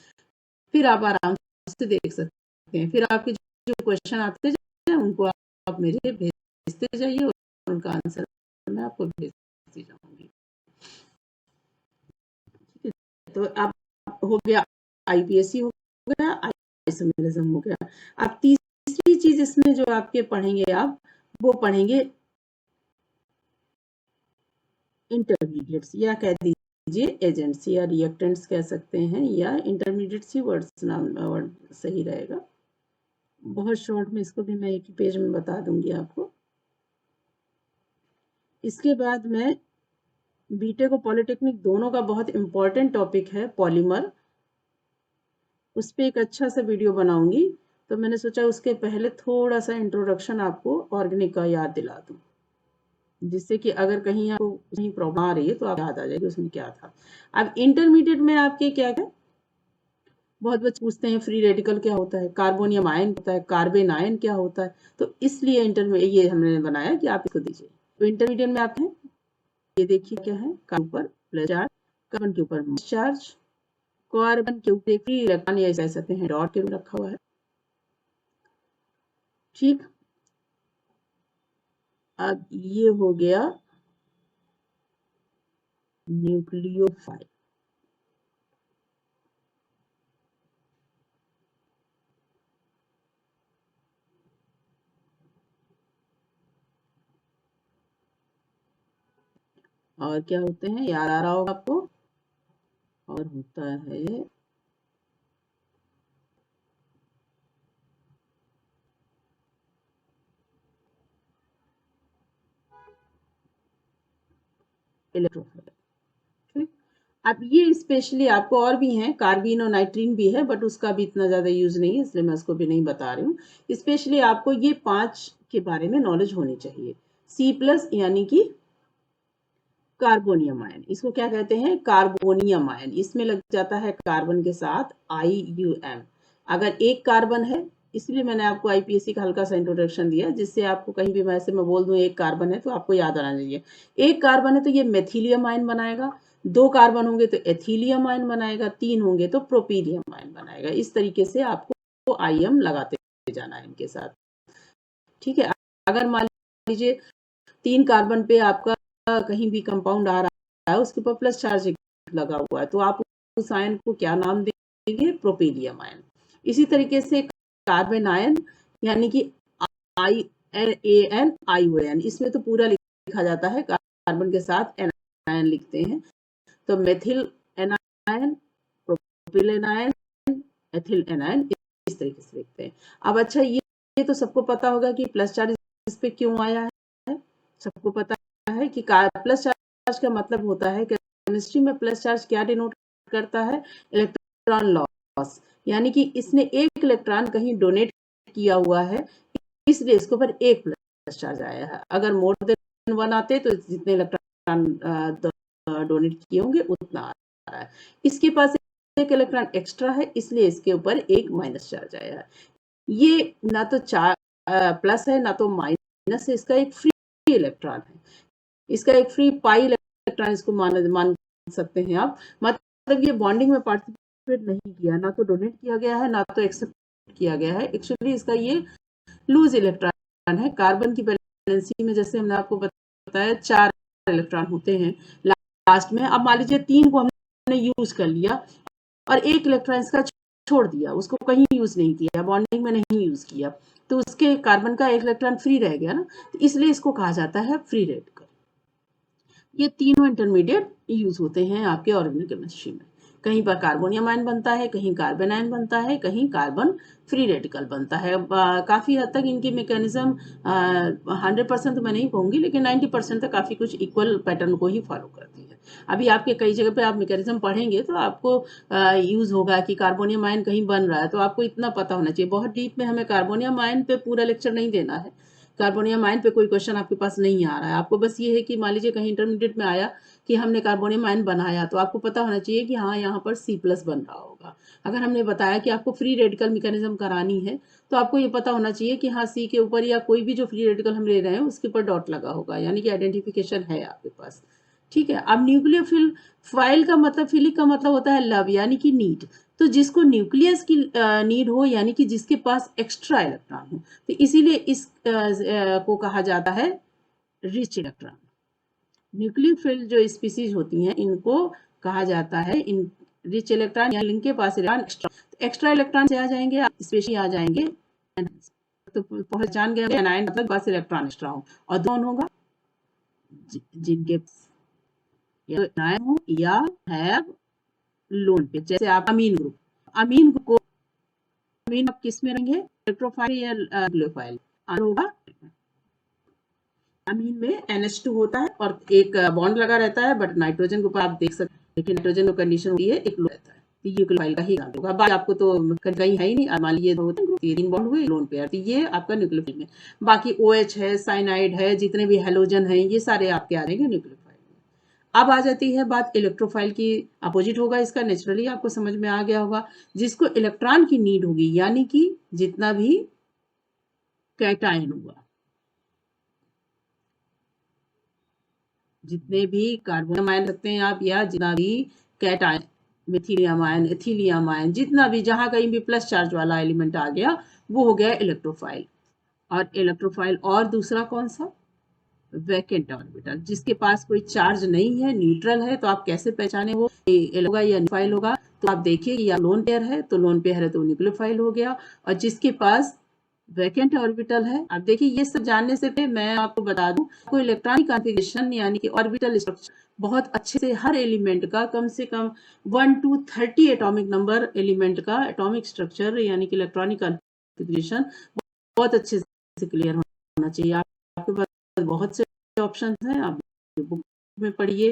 फिर आप आराम से देख सकते हैं, फिर आपके जो क्वेश्चन आते जाए उनको आप मेरे भेजते जाइए और उनका आंसर मैं आपको भेजती जाऊंगी। तो आप हो गया आईपीएससी, हो गया आइसोमेरिज्म, हो गया। अब तीसरी चीज इसमें जो आपके पढ़ेंगे आप, वो पढ़ेंगे इंटरमीडिएट्स, या कह दीजिए एजेंट्स या रिएक्टेंट्स कह सकते हैं, या इंटरमीडिएट्स ही वर्ड्स नाम वर्ड सही रहेगा। बहुत शॉर्ट में इसको भी मैं एक ही पेज में बता दूंगी आपको। इसके बाद मैं बीटेक और पॉलिटेक्निक दोनों का बहुत इंपॉर्टेंट टॉपिक है पॉलीमर, उस पर एक अच्छा सा वीडियो बनाऊंगी। तो मैंने सोचा उसके पहले थोड़ा सा इंट्रोडक्शन आपको ऑर्गेनिक का याद दिला दूं, जिससे कि अगर कहीं आपको कहीं प्रॉब्लम आ रही है तो आप याद आ जाएगी उसमें क्या था। अब इंटरमीडिएट में आपके क्या है, बहुत बच्चे पूछते हैं फ्री रेडिकल क्या होता है, कार्बोनियम आयन होता है, कार्बन आयन क्या होता है। तो इसलिए इंटरमीडिएट ये हमने बनाया कि आप इसको दीजिए। तो इंटरमीडिएट में आप हैं, ये देखिए क्या है, कार्बन पर प्लस चार्ज, कार्बन के ऊपर माइनस चार्ज, कार्बन के ऊपर फ्री इलेक्ट्रॉन या कह सकते हैं डॉट के रूप में रखा हुआ है। ठीक, अब ये हो गया न्यूक्लियोफाइल। और क्या होते हैं, याद आ रहा होगा आपको, और होता है इलेक्ट्रोफाइल। ठीक, अब ये स्पेशली आपको और भी हैं, कार्बिन और नाइट्रीन भी है, बट उसका भी इतना ज्यादा यूज नहीं है, इसलिए मैं उसको भी नहीं बता रही हूँ। स्पेशली आपको ये 5 के बारे में नॉलेज होनी चाहिए। C+ यानी कि कार्बोनियम आयन, इसको क्या कहते हैं, कार्बोनियम आयन। इसमें लग जाता है कार्बन के साथ IUM। अगर एक कार्बन है, इसलिए मैंने आपको IPSC का हल्का सा इंट्रोडक्शन दिया, जिससे आपको कहीं भी वैसे मैं बोल दूं एक कार्बन है तो आपको याद आना चाहिए। एक कार्बन है तो ये मेथिलियम आयन बनाएगा, 2 कार्बन होंगे तो एथिलियम आयन बनाएगा, 3 होंगे तो प्रोपीलियम आयन बनाएगा। इस तरीके से आपको IM लगाते जाना है इनके साथ। ठीक है, अगर मान लीजिए 3 कार्बन पे आपका कहीं भी कंपाउंड आ रहा है, उसके ऊपर प्लस चार्ज लगा हुआ है, तो आप उस आयन को क्या नाम देंगे, प्रोपीलियम आयन। इसी तरीके से कार्बन आयन यानी कि IAN इसमें तो पूरा लिखा जाता है, कार्बन के साथ एन आयन लिखते हैं, तो methyl anion, propyl anion, ethyl anion, इस तरीके से लिखते हैं। अब अच्छा, ये तो सबको पता होगा कि प्लस चार्ज इस पे क्यों आया है। सबको पता है कि प्लस चार्ज का मतलब होता है, केमिस्ट्री में प्लस चार्ज क्या डिनोट करता है, इलेक्ट्रॉन लॉस, यानी कि इसने एक इलेक्ट्रॉन कहीं डोनेट किया हुआ है, इसलिए इसके ऊपर एक प्लस चार्ज आया है। अगर मोर देन 1 आते तो जितने इलेक्ट्रॉन डोनेट किए होंगे उतना आ रहा है। इसके पास एक इलेक्ट्रॉन एक्स्ट्रा है, इसलिए इसके ऊपर एक माइनस चार्ज आया है। ये ना तो प्लस है ना तो माइनस है, इसका एक फ्री इलेक्ट्रॉन है, इसका एक फ्री पाई इलेक्ट्रॉन इसको मान सकते हैं आप। मतलब ये बॉन्डिंग में पार्टिसिपेट नहीं किया, ना तो डोनेट किया गया है ना तो एक्सेप्ट किया गया है। एक्चुअली इसका ये लूज इलेक्ट्रॉन है। कार्बन की वैलेंसी में जैसे हमने आपको बताया 4 इलेक्ट्रॉन होते हैं लास्ट में। अब मान लीजिए 3 को हमने यूज कर लिया और एक इलेक्ट्रॉन इसका छोड़ दिया, उसको कहीं यूज नहीं किया, बॉन्डिंग में नहीं यूज किया, तो उसके कार्बन का एक इलेक्ट्रॉन फ्री रह गया ना, तो इसलिए इसको कहा जाता है फ्री रेडिकल। ये तीनों इंटरमीडिएट यूज होते हैं आपके ऑर्गेनिक केमिस्ट्री में। कहीं पर कार्बोनियम आयन बनता है, कहीं कार्बन आयन बनता है, कहीं कार्बन फ्री रेडिकल बनता है। काफी हद तक इनकी मैकेनिज्म 100% तो मैं नहीं कहूंगी, लेकिन 90% तक काफी कुछ इक्वल पैटर्न को ही फॉलो करती है। अभी आपके कई जगह पे आप मैकेनिज्म पढ़ेंगे तो आपको यूज होगा कि कार्बोनियम आयन कहीं बन रहा है, तो आपको इतना पता होना चाहिए। बहुत डीप में हमें कार्बोनियम आयन पे पूरा लेक्चर नहीं देना है, कार्बोनियम आयन पे कोई क्वेश्चन आपके पास नहीं आ रहा है। आपको बस ये है कि मान लीजिए कहीं इंटरमीडिएट में आया कि हमने कार्बोनियम आयन बनाया, तो आपको पता होना चाहिए कि हाँ यहाँ पर C+ बन रहा होगा। अगर हमने बताया कि आपको फ्री रेडिकल मैकेनिज्म करानी है, तो आपको ये पता होना चाहिए कि हाँ C के ऊपर या कोई भी जो फ्री रेडिकल हम ले रहे हैं उसके ऊपर डॉट लगा होगा, यानी कि आइडेंटिफिकेशन है आपके पास। ठीक है, अब न्यूक्लियोफिल फाइल का मतलब, फिलिक का मतलब होता है लव यानी कि नीड। तो जिसको न्यूक्लियस की नीड हो, यानी कि जिसके पास एक्स्ट्रा इलेक्ट्रॉन हो, तो इसीलिए इस को कहा जाता है रिच इलेक्ट्रॉन। न्यूक्लियोफिल जो स्पीसीज होती हैं इनको कहा जाता है इन रिच इलेक्ट्रॉन, यानी इनके पास इलेक्ट्रॉन एक्स्ट्रा इलेक्ट्रॉन से आ जाएंगे, स्पेशली आ जाएंगे। तो पहचान गए एनायन मतलब पास इलेक्ट्रॉन एक्स्ट्रा हो, और दोनों होगा जिनके या तो एनायन हो या हैव लोन पे, जैसे आप अमीन ग्रुप, अमीन को अमीन आप किस में रहेंगे, इलेक्ट्रोफाइल या न्यूक्लियोफाइल होगा। अमीन में NH2 होता है और एक बॉन्ड लगा रहता है, बट नाइट्रोजन के ऊपर आप देख सकते हैं, लेकिन नाइट्रोजन में कंडीशन होती है एक लो रहता है, तो न्यूक्लियोफाइल का ही काम होगा। बाकी आपको तो कहीं है ही नहीं, मान लीजिए 3 बॉन्ड हुए लोन पेयर, तो ये आपका न्यूक्लियोफाइल में। बाकी OH है, साइनाइड है, जितने भी हेलोजन है, ये सारे आपके आ जाएंगे न्यूक्लियोफाइल में। अब आ जाती है बात इलेक्ट्रोफाइल की। अपोजिट होगा इसका, नेचुरली आपको समझ में आ गया होगा, जिसको इलेक्ट्रॉन की नीड होगी, यानी कि जितना भी कैटायन हुआ, जितने भी कार्बोनियम आयन रखते हैं आप, या जितना भी कैटायन, मिथिलियम आयन, एथिलियम आयन, जितना भी जहां कहीं भी प्लस चार्ज वाला एलिमेंट आ गया, वो हो गया इलेक्ट्रोफाइल। और इलेक्ट्रोफाइल और दूसरा कौन सा, वैकेंट ऑर्बिटल, जिसके पास कोई चार्ज नहीं है, न्यूट्रल है, तो आप कैसे पहचाने वो होगा या न्यूक्लियोफाइल होगा, तो आप देखिए या लोन पेयर है तो लोन पेयर है तो न्यूक्लियोफाइल हो गया, और जिसके पास वैकेंट ऑर्बिटल है। अब देखिए ये सब जानने से पहले मैं आपको बता दूं, आपको इलेक्ट्रॉनिक कॉन्फ़िगरेशन यानी कि ऑर्बिटल स्ट्रक्चर बहुत अच्छे से हर एलिमेंट का कम से कम 1 to 30 एटॉमिक नंबर एलिमेंट का एटॉमिक स्ट्रक्चर यानी कि इलेक्ट्रॉनिक कॉन्फ़िगरेशन बहुत अच्छे से क्लियर होना चाहिए। आपके पास बहुत से ऑप्शन हैं, आप बुक में पढ़िए,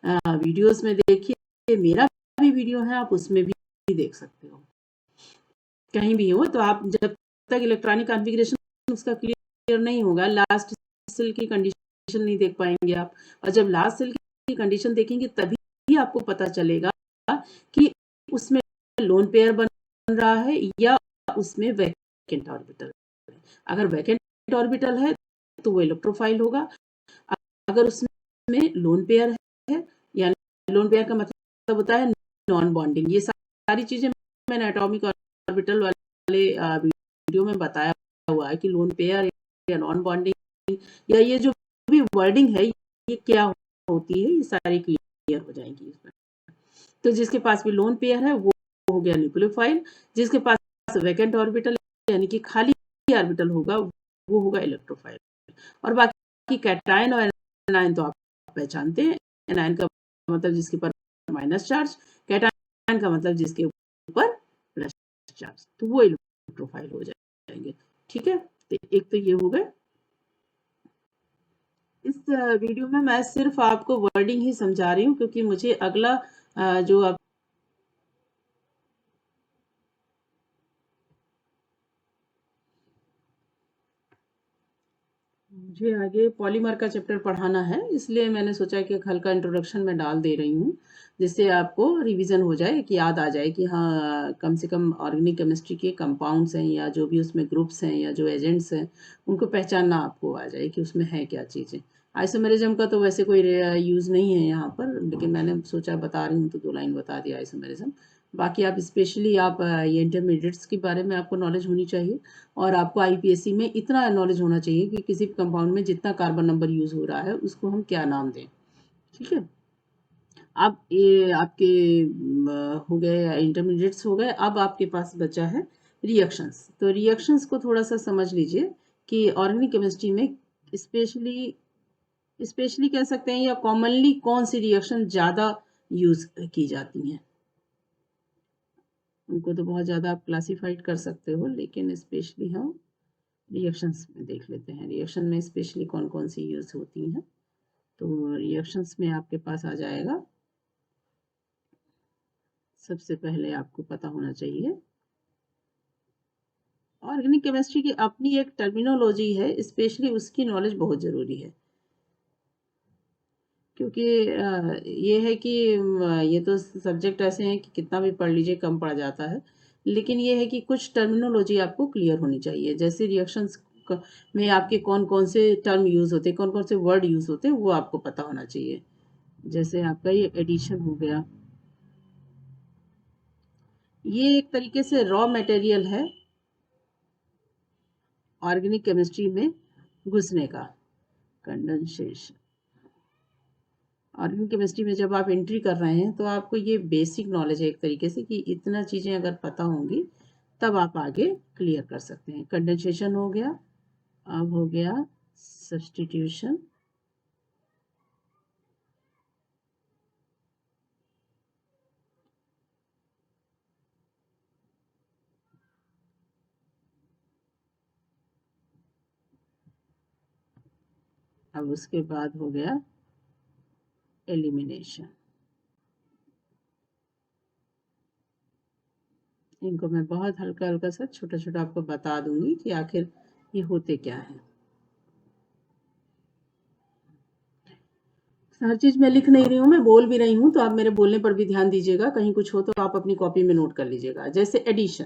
वीडियोस में देखिए, मेरा भी वीडियो है, आप उसमें भी देख सकते हो। कहीं भी हो तो आप जब तक इलेक्ट्रॉनिक कॉन्फ़िगरेशन उसका क्लियर नहीं होगा, लास्ट सेल की कंडीशन नहीं देख पाएंगे आप। और जब लास्ट सेल की कंडीशन देखेंगे तभी आपको पता चलेगा कि उसमें लोन पेयर बन रहा है या उसमें वैकेंट ऑर्बिटल है। अगर वैकेंट ऑर्बिटल है तो वो इलेक्ट्रोफाइल होगा। अगर उसमें लोन पेयर है, यानी लोन पेयर का मतलब होता है नॉन बॉन्डिंग। ये सारी चीजें मैंने एटॉमिक ऑर्बिटल वाले वीडियो में बताया हुआ है कि लोन पेयर या नॉन बॉन्डिंग या ये जो भी वर्डिंग है ये क्या होती है, ये सारी क्लियर हो जाएंगी इसमें। तो जिसके पास भी लोन पेयर है वो हो गया न्यूक्लियोफाइल, जिसके पास वैकेंट ऑर्बिटल यानी कि खाली ऑर्बिटल होगा वो होगा इलेक्ट्रोफाइल। और बाकी कैटायन और एनायन तो आप पहचानते हैं। एनायन का मतलब जिसके ऊपर माइनस चार्ज, कैटायन का मतलब जिसके ऊपर प्लस चार्ज, तो वो इलेक्ट्रोफाइल हो जाएंगे। ठीक है, तो एक तो ये हो गए। इस वीडियो में मैं सिर्फ आपको वर्डिंग ही समझा रही हूँ क्योंकि मुझे अगला जो आप मुझे आगे पॉलीमर का चैप्टर पढ़ाना है, इसलिए मैंने सोचा कि एक हल्का इंट्रोडक्शन में डाल दे रही हूँ जिससे आपको रिवीजन हो जाए, कि याद आ जाए कि हाँ कम से कम ऑर्गेनिक केमिस्ट्री के कंपाउंड्स हैं या जो भी उसमें ग्रुप्स हैं या जो एजेंट्स हैं उनको पहचानना आपको आ जाए कि उसमें है क्या चीज़ें। आइसोमेरिज्म का तो वैसे कोई यूज़ नहीं है यहाँ पर, लेकिन मैंने सोचा बता रही हूँ तो 2 लाइन बता दिया आइसोमेरिज्म। बाकी आप स्पेशली आप ये इंटरमीडिएट्स के बारे में आपको नॉलेज होनी चाहिए और आपको आईपीएससी में इतना नॉलेज होना चाहिए कि किसी भी कंपाउंड में जितना कार्बन नंबर यूज हो रहा है उसको हम क्या नाम दें। ठीक है, अब ये आपके हो गए इंटरमीडिएट्स हो गए। अब आपके पास बचा है रिएक्शंस। तो रिएक्शंस को थोड़ा सा समझ लीजिए कि ऑर्गेनिक केमिस्ट्री में स्पेशली स्पेशली कह सकते हैं या कॉमनली कौन सी रिएक्शन ज़्यादा यूज की जाती हैं। उनको तो बहुत ज़्यादा आप क्लासीफाइड कर सकते हो, लेकिन स्पेशली हम रिएक्शंस में देख लेते हैं। रिएक्शन में स्पेशली कौन कौन सी यूज होती हैं। तो रिएक्शंस में आपके पास आ जाएगा, सबसे पहले आपको पता होना चाहिए ऑर्गेनिक केमिस्ट्री की अपनी एक टर्मिनोलॉजी है, स्पेशली उसकी नॉलेज बहुत ज़रूरी है। क्योंकि ये है कि ये तो सब्जेक्ट ऐसे हैं कि कितना भी पढ़ लीजिए कम पड़ जाता है, लेकिन ये है कि कुछ टर्मिनोलॉजी आपको क्लियर होनी चाहिए। जैसे रिएक्शंस में आपके कौन कौन से टर्म यूज़ होते हैं, कौन कौन से वर्ड यूज़ होते हैं, वो आपको पता होना चाहिए। जैसे आपका ये एडिशन हो गया, ये एक तरीके से रॉ मटेरियल है ऑर्गेनिक केमिस्ट्री में घुसने का। कंडेंसेशन ऑर्गेनिक केमिस्ट्री में जब आप एंट्री कर रहे हैं तो आपको ये बेसिक नॉलेज है एक तरीके से कि इतना चीज़ें अगर पता होंगी तब आप आगे क्लियर कर सकते हैं। कंडेंसेशन हो गया, अब हो गया सब्स्टिट्यूशन, अब उसके बाद हो गया एलिमिनेशन। इनको मैं बहुत हल्का हल्का सा छोटा छोटा आपको बता दूंगी कि आखिर ये होते क्या हैं। हर चीज़ मैं लिख नहीं रही हूँ, मैं बोल भी रही हूँ, तो आप मेरे बोलने पर भी ध्यान दीजिएगा। कहीं कुछ हो तो आप अपनी कॉपी में नोट कर लीजिएगा। जैसे एडिशन,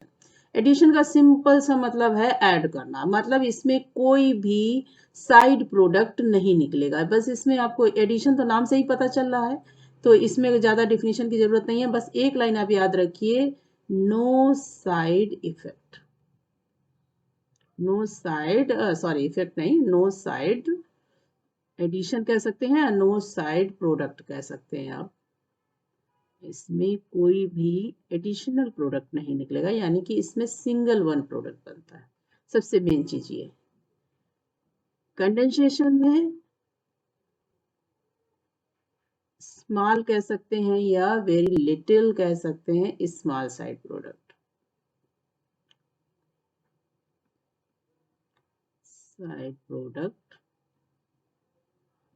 एडिशन का सिंपल सा मतलब है ऐड करना, मतलब इसमें कोई भी साइड प्रोडक्ट नहीं निकलेगा। बस इसमें आपको एडिशन तो नाम से ही पता चल रहा है, तो इसमें ज़्यादा डिफिनीशन की ज़रूरत नहीं है। बस एक लाइन आप याद रखिए, no side effect. No side sorry effect नहीं, नो साइड एडिशन कह सकते हैं, नो साइड प्रोडक्ट कह सकते हैं आप। इसमें कोई भी एडिशनल प्रोडक्ट नहीं निकलेगा, यानी कि इसमें सिंगल वन प्रोडक्ट बनता है। सबसे मेन चीज ये। कंडेंसेशन में स्मॉल कह सकते हैं या वेरी लिटिल कह सकते हैं, small side product. Side product,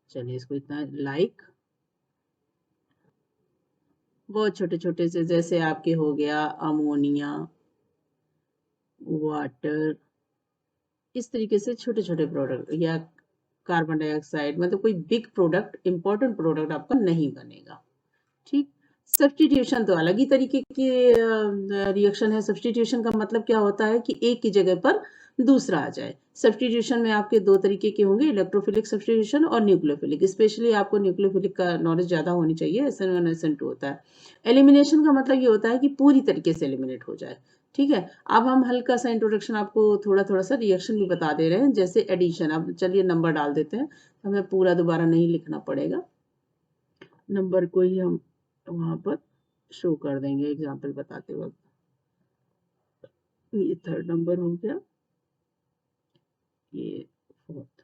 चलिए इसको इतना लाइक बहुत छोटे छोटे से, जैसे आपके हो गया अमोनिया, वाटर, इस तरीके से छोटे छोटे प्रोडक्ट, या कार्बन डाइऑक्साइड, मतलब कोई बिग प्रोडक्ट, इंपॉर्टेंट प्रोडक्ट आपका नहीं बनेगा। ठीक। सब्स्टिट्यूशन तो अलग ही तरीके की रिएक्शन है। सब्स्टिट्यूशन का मतलब क्या होता है कि एक की जगह पर दूसरा आ जाए। सब्स्टिट्यूशन में आपके दो तरीके के होंगे, इलेक्ट्रोफिलिक सब्स्टिट्यूशन और न्यूक्लियोफिलिक। स्पेशली आपको न्यूक्लियोफिलिक का नॉलेज ज्यादा होनी चाहिए। SN1 SN2 होता है। एलिमिनेशन का मतलब ये होता है कि पूरी तरीके से एलिमिनेट हो जाए। ठीक है। अब हम हल्का सा इंट्रोडक्शन, आपको थोड़ा थोड़ा सा रिएक्शन भी बता दे रहे हैं, जैसे एडिशन। अब चलिए नंबर डाल देते हैं, हमें पूरा दोबारा नहीं लिखना पड़ेगा, नंबर को ही हम वहां पर शो कर देंगे एग्जाम्पल बताते वक्त। ये थर्ड नंबर हो गया, ये फोर्थ।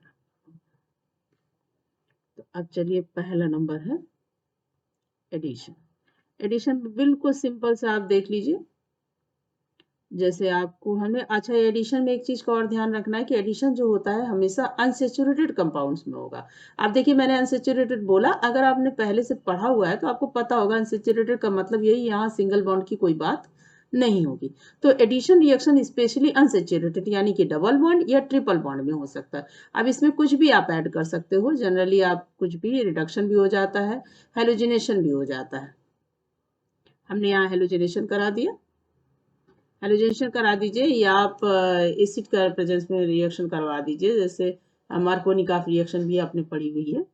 तो अब चलिए पहला नंबर है एडिशन। एडिशन बिल्कुल सिंपल से आप देख लीजिए। जैसे आपको हमें, अच्छा, एडिशन में एक चीज का और ध्यान रखना है कि एडिशन जो होता है हमेशा अनसेचुरेटेड कंपाउंड्स में होगा। आप देखिए मैंने अनसेचुरेटेड बोला, अगर आपने पहले से पढ़ा हुआ है तो आपको पता होगा अनसेचुरेटेड का मतलब यही, यहाँ सिंगल बॉन्ड की कोई बात नहीं होगी। तो एडिशन रिएक्शन स्पेशली अनसेचुरेटेड यानी कि डबल बॉन्ड या ट्रिपल बॉन्ड में हो सकता है। अब इसमें कुछ भी आप ऐड कर सकते हो, जनरली आप कुछ भी, रिडक्शन भी हो जाता है, हेलोजिनेशन भी हो जाता है। हमने यहाँ हेलोजिनेशन करा दिया, हेलोजेनेशन करा दीजिए, या आप एसिड का प्रेजेंस में रिएक्शन करवा दीजिए, जैसे मार्कोनिकॉफ रिएक्शन भी आपने पढ़ी हुई है।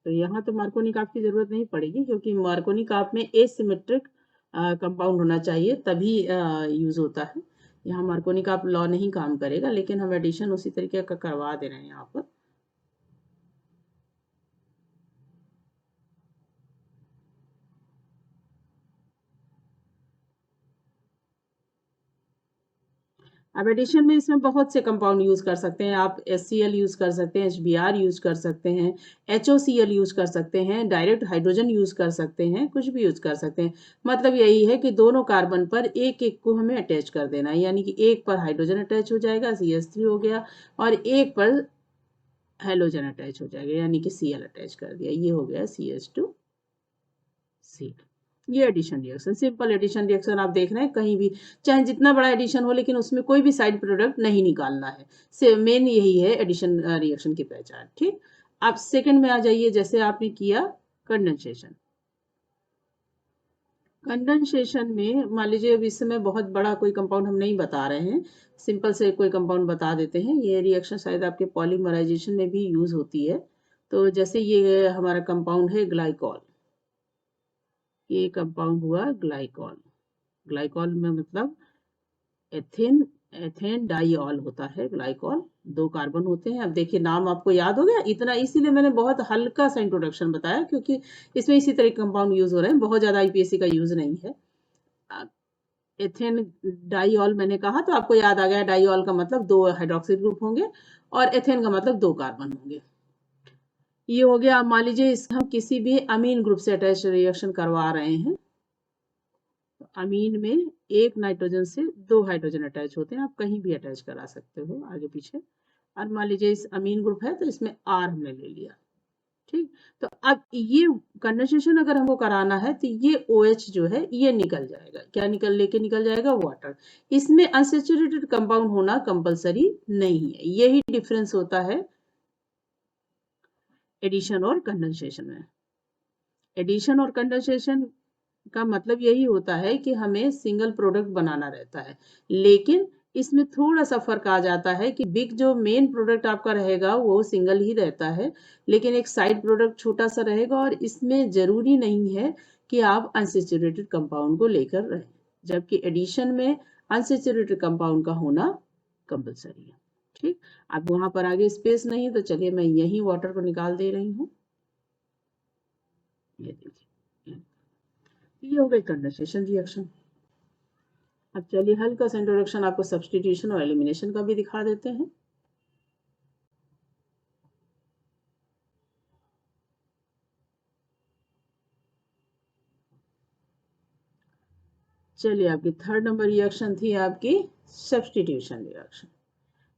तो यहाँ तो मार्कोनिकॉफ की जरूरत नहीं पड़ेगी, क्योंकि मार्कोनिकॉफ में एसिमेट्रिक कंपाउंड होना चाहिए, तभी यूज होता है। यहाँ मार्कोनिकॉफ लॉ नहीं काम करेगा, लेकिन हम एडिशन उसी तरीके का करवा दे रहे हैं यहाँ पर। अब एडिशन में इसमें बहुत से कंपाउंड यूज कर सकते हैं आप। HCl यूज कर सकते हैं, HBr यूज कर सकते हैं, HOCl यूज कर सकते हैं, डायरेक्ट हाइड्रोजन यूज कर सकते हैं, कुछ भी यूज कर सकते हैं। मतलब यही है कि दोनों कार्बन पर एक एक को हमें अटैच कर देना है, यानी कि एक पर हाइड्रोजन अटैच हो जाएगा, CH3 हो गया, और एक पर हेलोजन अटैच हो जाएगा, यानी कि Cl अटैच कर दिया, ये हो गया CH2C। ये addition reaction, simple addition reaction आप देख रहे हैं, कहीं भी चाहे जितना बड़ा एडिशन हो, लेकिन उसमें कोई भी साइड प्रोडक्ट नहीं निकालना है। से मेन यही है एडिशन रिएक्शन की पहचान। ठीक। आप सेकंड में आ जाइए, जैसे आपने किया कंडेंसेशन। कंडेंसेशन में मान लीजिए अब इस समय बहुत बड़ा कोई कंपाउंड हम नहीं बता रहे हैं, सिंपल से कोई कंपाउंड बता देते हैं। ये रिएक्शन शायद आपके पॉलीमराइजेशन में भी यूज होती है। तो जैसे ये हमारा कंपाउंड है ग्लाइकॉल, ये कंपाउंड हुआ ग्लाइकॉल। ग्लाइकॉल में मतलब एथेन, एथेन डाइऑल होता है ग्लाइकॉल, दो कार्बन होते हैं। अब देखिए नाम आपको याद हो गया इतना, इसीलिए मैंने बहुत हल्का सा इंट्रोडक्शन बताया, क्योंकि इसमें इसी तरह के कंपाउंड यूज हो रहे हैं, बहुत ज्यादा IPSC का यूज नहीं है। एथेन डाइऑल मैंने कहा तो आपको याद आ गया, डाइऑल का मतलब दो हाइड्रोक्सिल ग्रुप होंगे, और एथेन का मतलब दो कार्बन होंगे। ये हो गया। मान लीजिए इस हम किसी भी अमीन ग्रुप से अटैच रिएक्शन करवा रहे हैं, तो अमीन में एक नाइट्रोजन से दो हाइड्रोजन अटैच होते हैं, आप कहीं भी अटैच करा सकते हो आगे पीछे। और मान लीजिए इस अमीन ग्रुप है तो इसमें R हमने ले लिया। ठीक। तो अब ये कंडेंसेशन अगर हमको कराना है तो ये OH जो है ये निकल जाएगा, क्या निकल जाएगा, वाटर। इसमें अनसेचुरेटेड कंपाउंड होना कंपलसरी नहीं है। यही डिफरेंस होता है एडिशन और कंडेंसेशन में। एडिशन और कंडेंसेशन का मतलब यही होता है कि हमें सिंगल प्रोडक्ट बनाना रहता है, लेकिन इसमें थोड़ा सा फर्क आ जाता है कि बिग जो मेन प्रोडक्ट आपका रहेगा वो सिंगल ही रहता है, लेकिन एक साइड प्रोडक्ट छोटा सा रहेगा, और इसमें जरूरी नहीं है कि आप अनसेचुरेटेड कंपाउंड को लेकर रहें, जबकि एडिशन में अनसेचुरेटेड कंपाउंड का होना कंपलसरी है। ठीक, अब वहां पर आगे स्पेस नहीं है तो चलिए मैं यही वाटर को निकाल दे रही हूँ। ये देखिए, ये हो गई कंडेंसेशन रिएक्शन। अब चलिए हल्का सा इंट्रोडक्शन आपको सब्स्टिट्यूशन और एलिमिनेशन का भी दिखा देते हैं। चलिए, आपकी थर्ड नंबर रिएक्शन थी आपकी सब्स्टिट्यूशन रिएक्शन।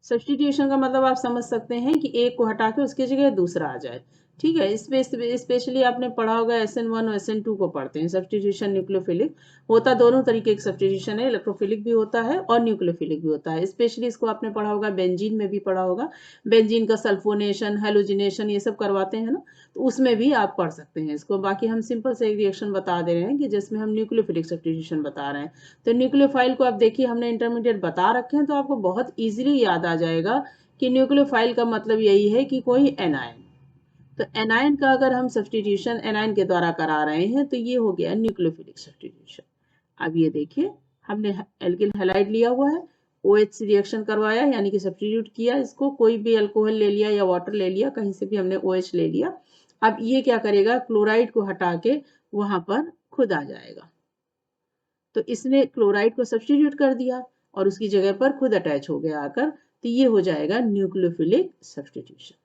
सब्स्टिट्यूशन का मतलब आप समझ सकते हैं कि एक को हटा के उसकी जगह दूसरा आ जाए। ठीक है, इसमें स्पेशली आपने पढ़ा होगा SN1 और SN2 को पढ़ते हैं। सब्स्टिट्यूशन न्यूक्लियोफिलिक होता दोनों तरीके का सब्स्टिट्यूशन है, इलेक्ट्रोफिलिक भी होता है और न्यूक्लियोफिलिक भी होता है। स्पेशली इसको आपने पढ़ा होगा, बेंजीन में भी पढ़ा होगा। बेंजीन का सल्फोनेशन, हेलोजिनेशन ये सब करवाते हैं ना, तो उसमें भी आप पढ़ सकते हैं इसको। बाकी हम सिंपल से एक रिएक्शन बता दे रहे हैं कि जिसमें हम न्यूक्लियोफिलिक सब्स्टिट्यूशन बता रहे हैं। तो न्यूक्लियोफाइल को आप देखिए, हमने इंटरमीडिएट बता रखे हैं तो आपको बहुत इजीली याद आ जाएगा कि न्यूक्लियोफाइल का मतलब यही है कि कोई एनायन। तो एनायन का अगर हम सब्स्टिट्यूशन एनायन के द्वारा करा रहे हैं तो ये हो गया न्यूक्लियोफिलिक सब्स्टिट्यूशन। अब ये देखिए, हमने एल्किल हैलाइड लिया हुआ है, OH से रिएक्शन करवाया यानी कि सब्स्टिट्यूट किया इसको, कोई भी अल्कोहल ले लिया या वाटर ले लिया, कहीं से भी हमने OH ले लिया। अब ये क्या करेगा, क्लोराइड को हटा के वहां पर खुद आ जाएगा। तो इसने क्लोराइड को सब्स्टिट्यूट कर दिया और उसकी जगह पर खुद अटैच हो गया आकर, तो ये हो जाएगा न्यूक्लियोफिलिक सब्स्टिट्यूशन।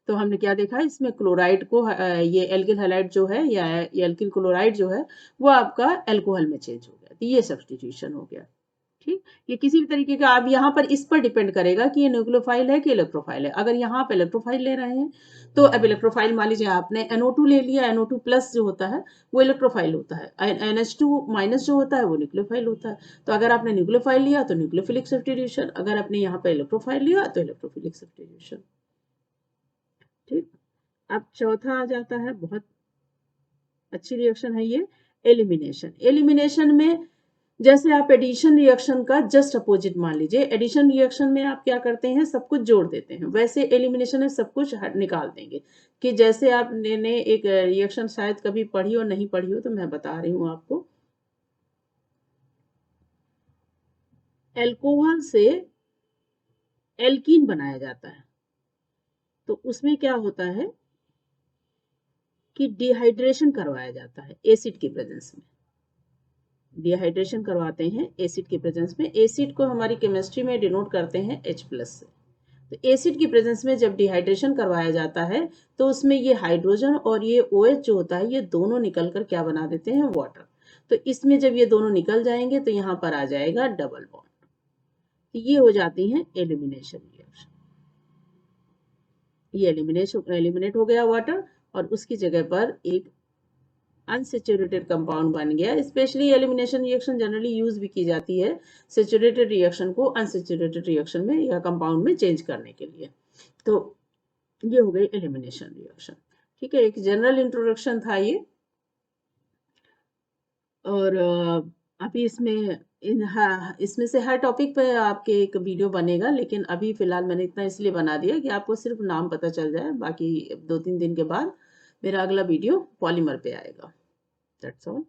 तो हमने क्या देखा, इसमें क्लोराइड को ये एल्किल हैलाइड जो है या ये एल्किल क्लोराइड जो है वो आपका अल्कोहल में चेंज हो गया, तो ये सब्स्टिट्यूशन हो गया। ठीक, ये किसी भी तरीके का, अब यहाँ पर इस पर डिपेंड करेगा कि ये न्यूक्लियोफाइल है कि इलेक्ट्रोफाइल है। अगर यहाँ पे इलेक्ट्रोफाइल ले रहे हैं तो अब इलेक्ट्रोफाइल मान लीजिए आपने NO2 ले लिया, NO2 प्लस जो होता है वो इलेक्ट्रोफाइल होता है, NH2 माइनस जो होता है वो न्यूक्लियोफाइल होता है। तो अगर आपने न्यूक्लियोफाइल लिया तो न्यूक्लियोफिलिक सब्स्टिट्यूशन, अगर आपने यहाँ पे इलेक्ट्रोफाइल लिया तो इलेक्ट्रोफिलिक सब्स्टिट्यूशन। ठीक, अब चौथा आ जाता है, बहुत अच्छी रिएक्शन है ये, एलिमिनेशन। एलिमिनेशन में जैसे आप एडिशन रिएक्शन का जस्ट अपोजिट मान लीजिए, एडिशन रिएक्शन में आप क्या करते हैं, सब कुछ जोड़ देते हैं, वैसे एलिमिनेशन में सब कुछ निकाल देंगे। कि जैसे आपने एक रिएक्शन शायद कभी पढ़ी हो, नहीं पढ़ी हो तो मैं बता रही हूँ आपको। एल्कोहल से एल्कीन बनाया जाता है, तो उसमें क्या होता है कि डिहाइड्रेशन करवाया जाता है एसिड की प्रेजेंस में। डिहाइड्रेशन करवाते हैं एसिड की प्रेजेंस में। एसिड को हमारी केमिस्ट्री में डिनोट करते हैं H+ से। तो एसिड की प्रेजेंस में जब डिहाइड्रेशन करवाया जाता है तो उसमें ये हाइड्रोजन और ये OH जो होता है ये दोनों निकलकर क्या बना देते हैं, वाटर। तो इसमें जब ये दोनों निकल जाएंगे तो यहाँ पर आ जाएगा डबल बॉन्ड। तो ये हो जाती है एलिमिनेशन रिएक्शन। ये एलिमिनेट हो गया वाटर और उसकी जगह पर एक अनसेचुरेटेड कंपाउंड बन गया। Specially elimination reaction generally use भी की जाती है सेचुरेटेड रिएक्शन को अनसेचुरेटेड रिएक्शन में या कंपाउंड में चेंज करने के लिए। तो ये हो गई एलिमिनेशन रिएक्शन। ठीक है, एक जनरल इंट्रोडक्शन था ये। और अभी इसमें से हर टॉपिक पे आपके एक वीडियो बनेगा, लेकिन अभी फिलहाल मैंने इतना इसलिए बना दिया कि आपको सिर्फ नाम पता चल जाए। बाकी 2-3 दिन के बाद मेरा अगला वीडियो पॉलीमर पे आएगा। That's all.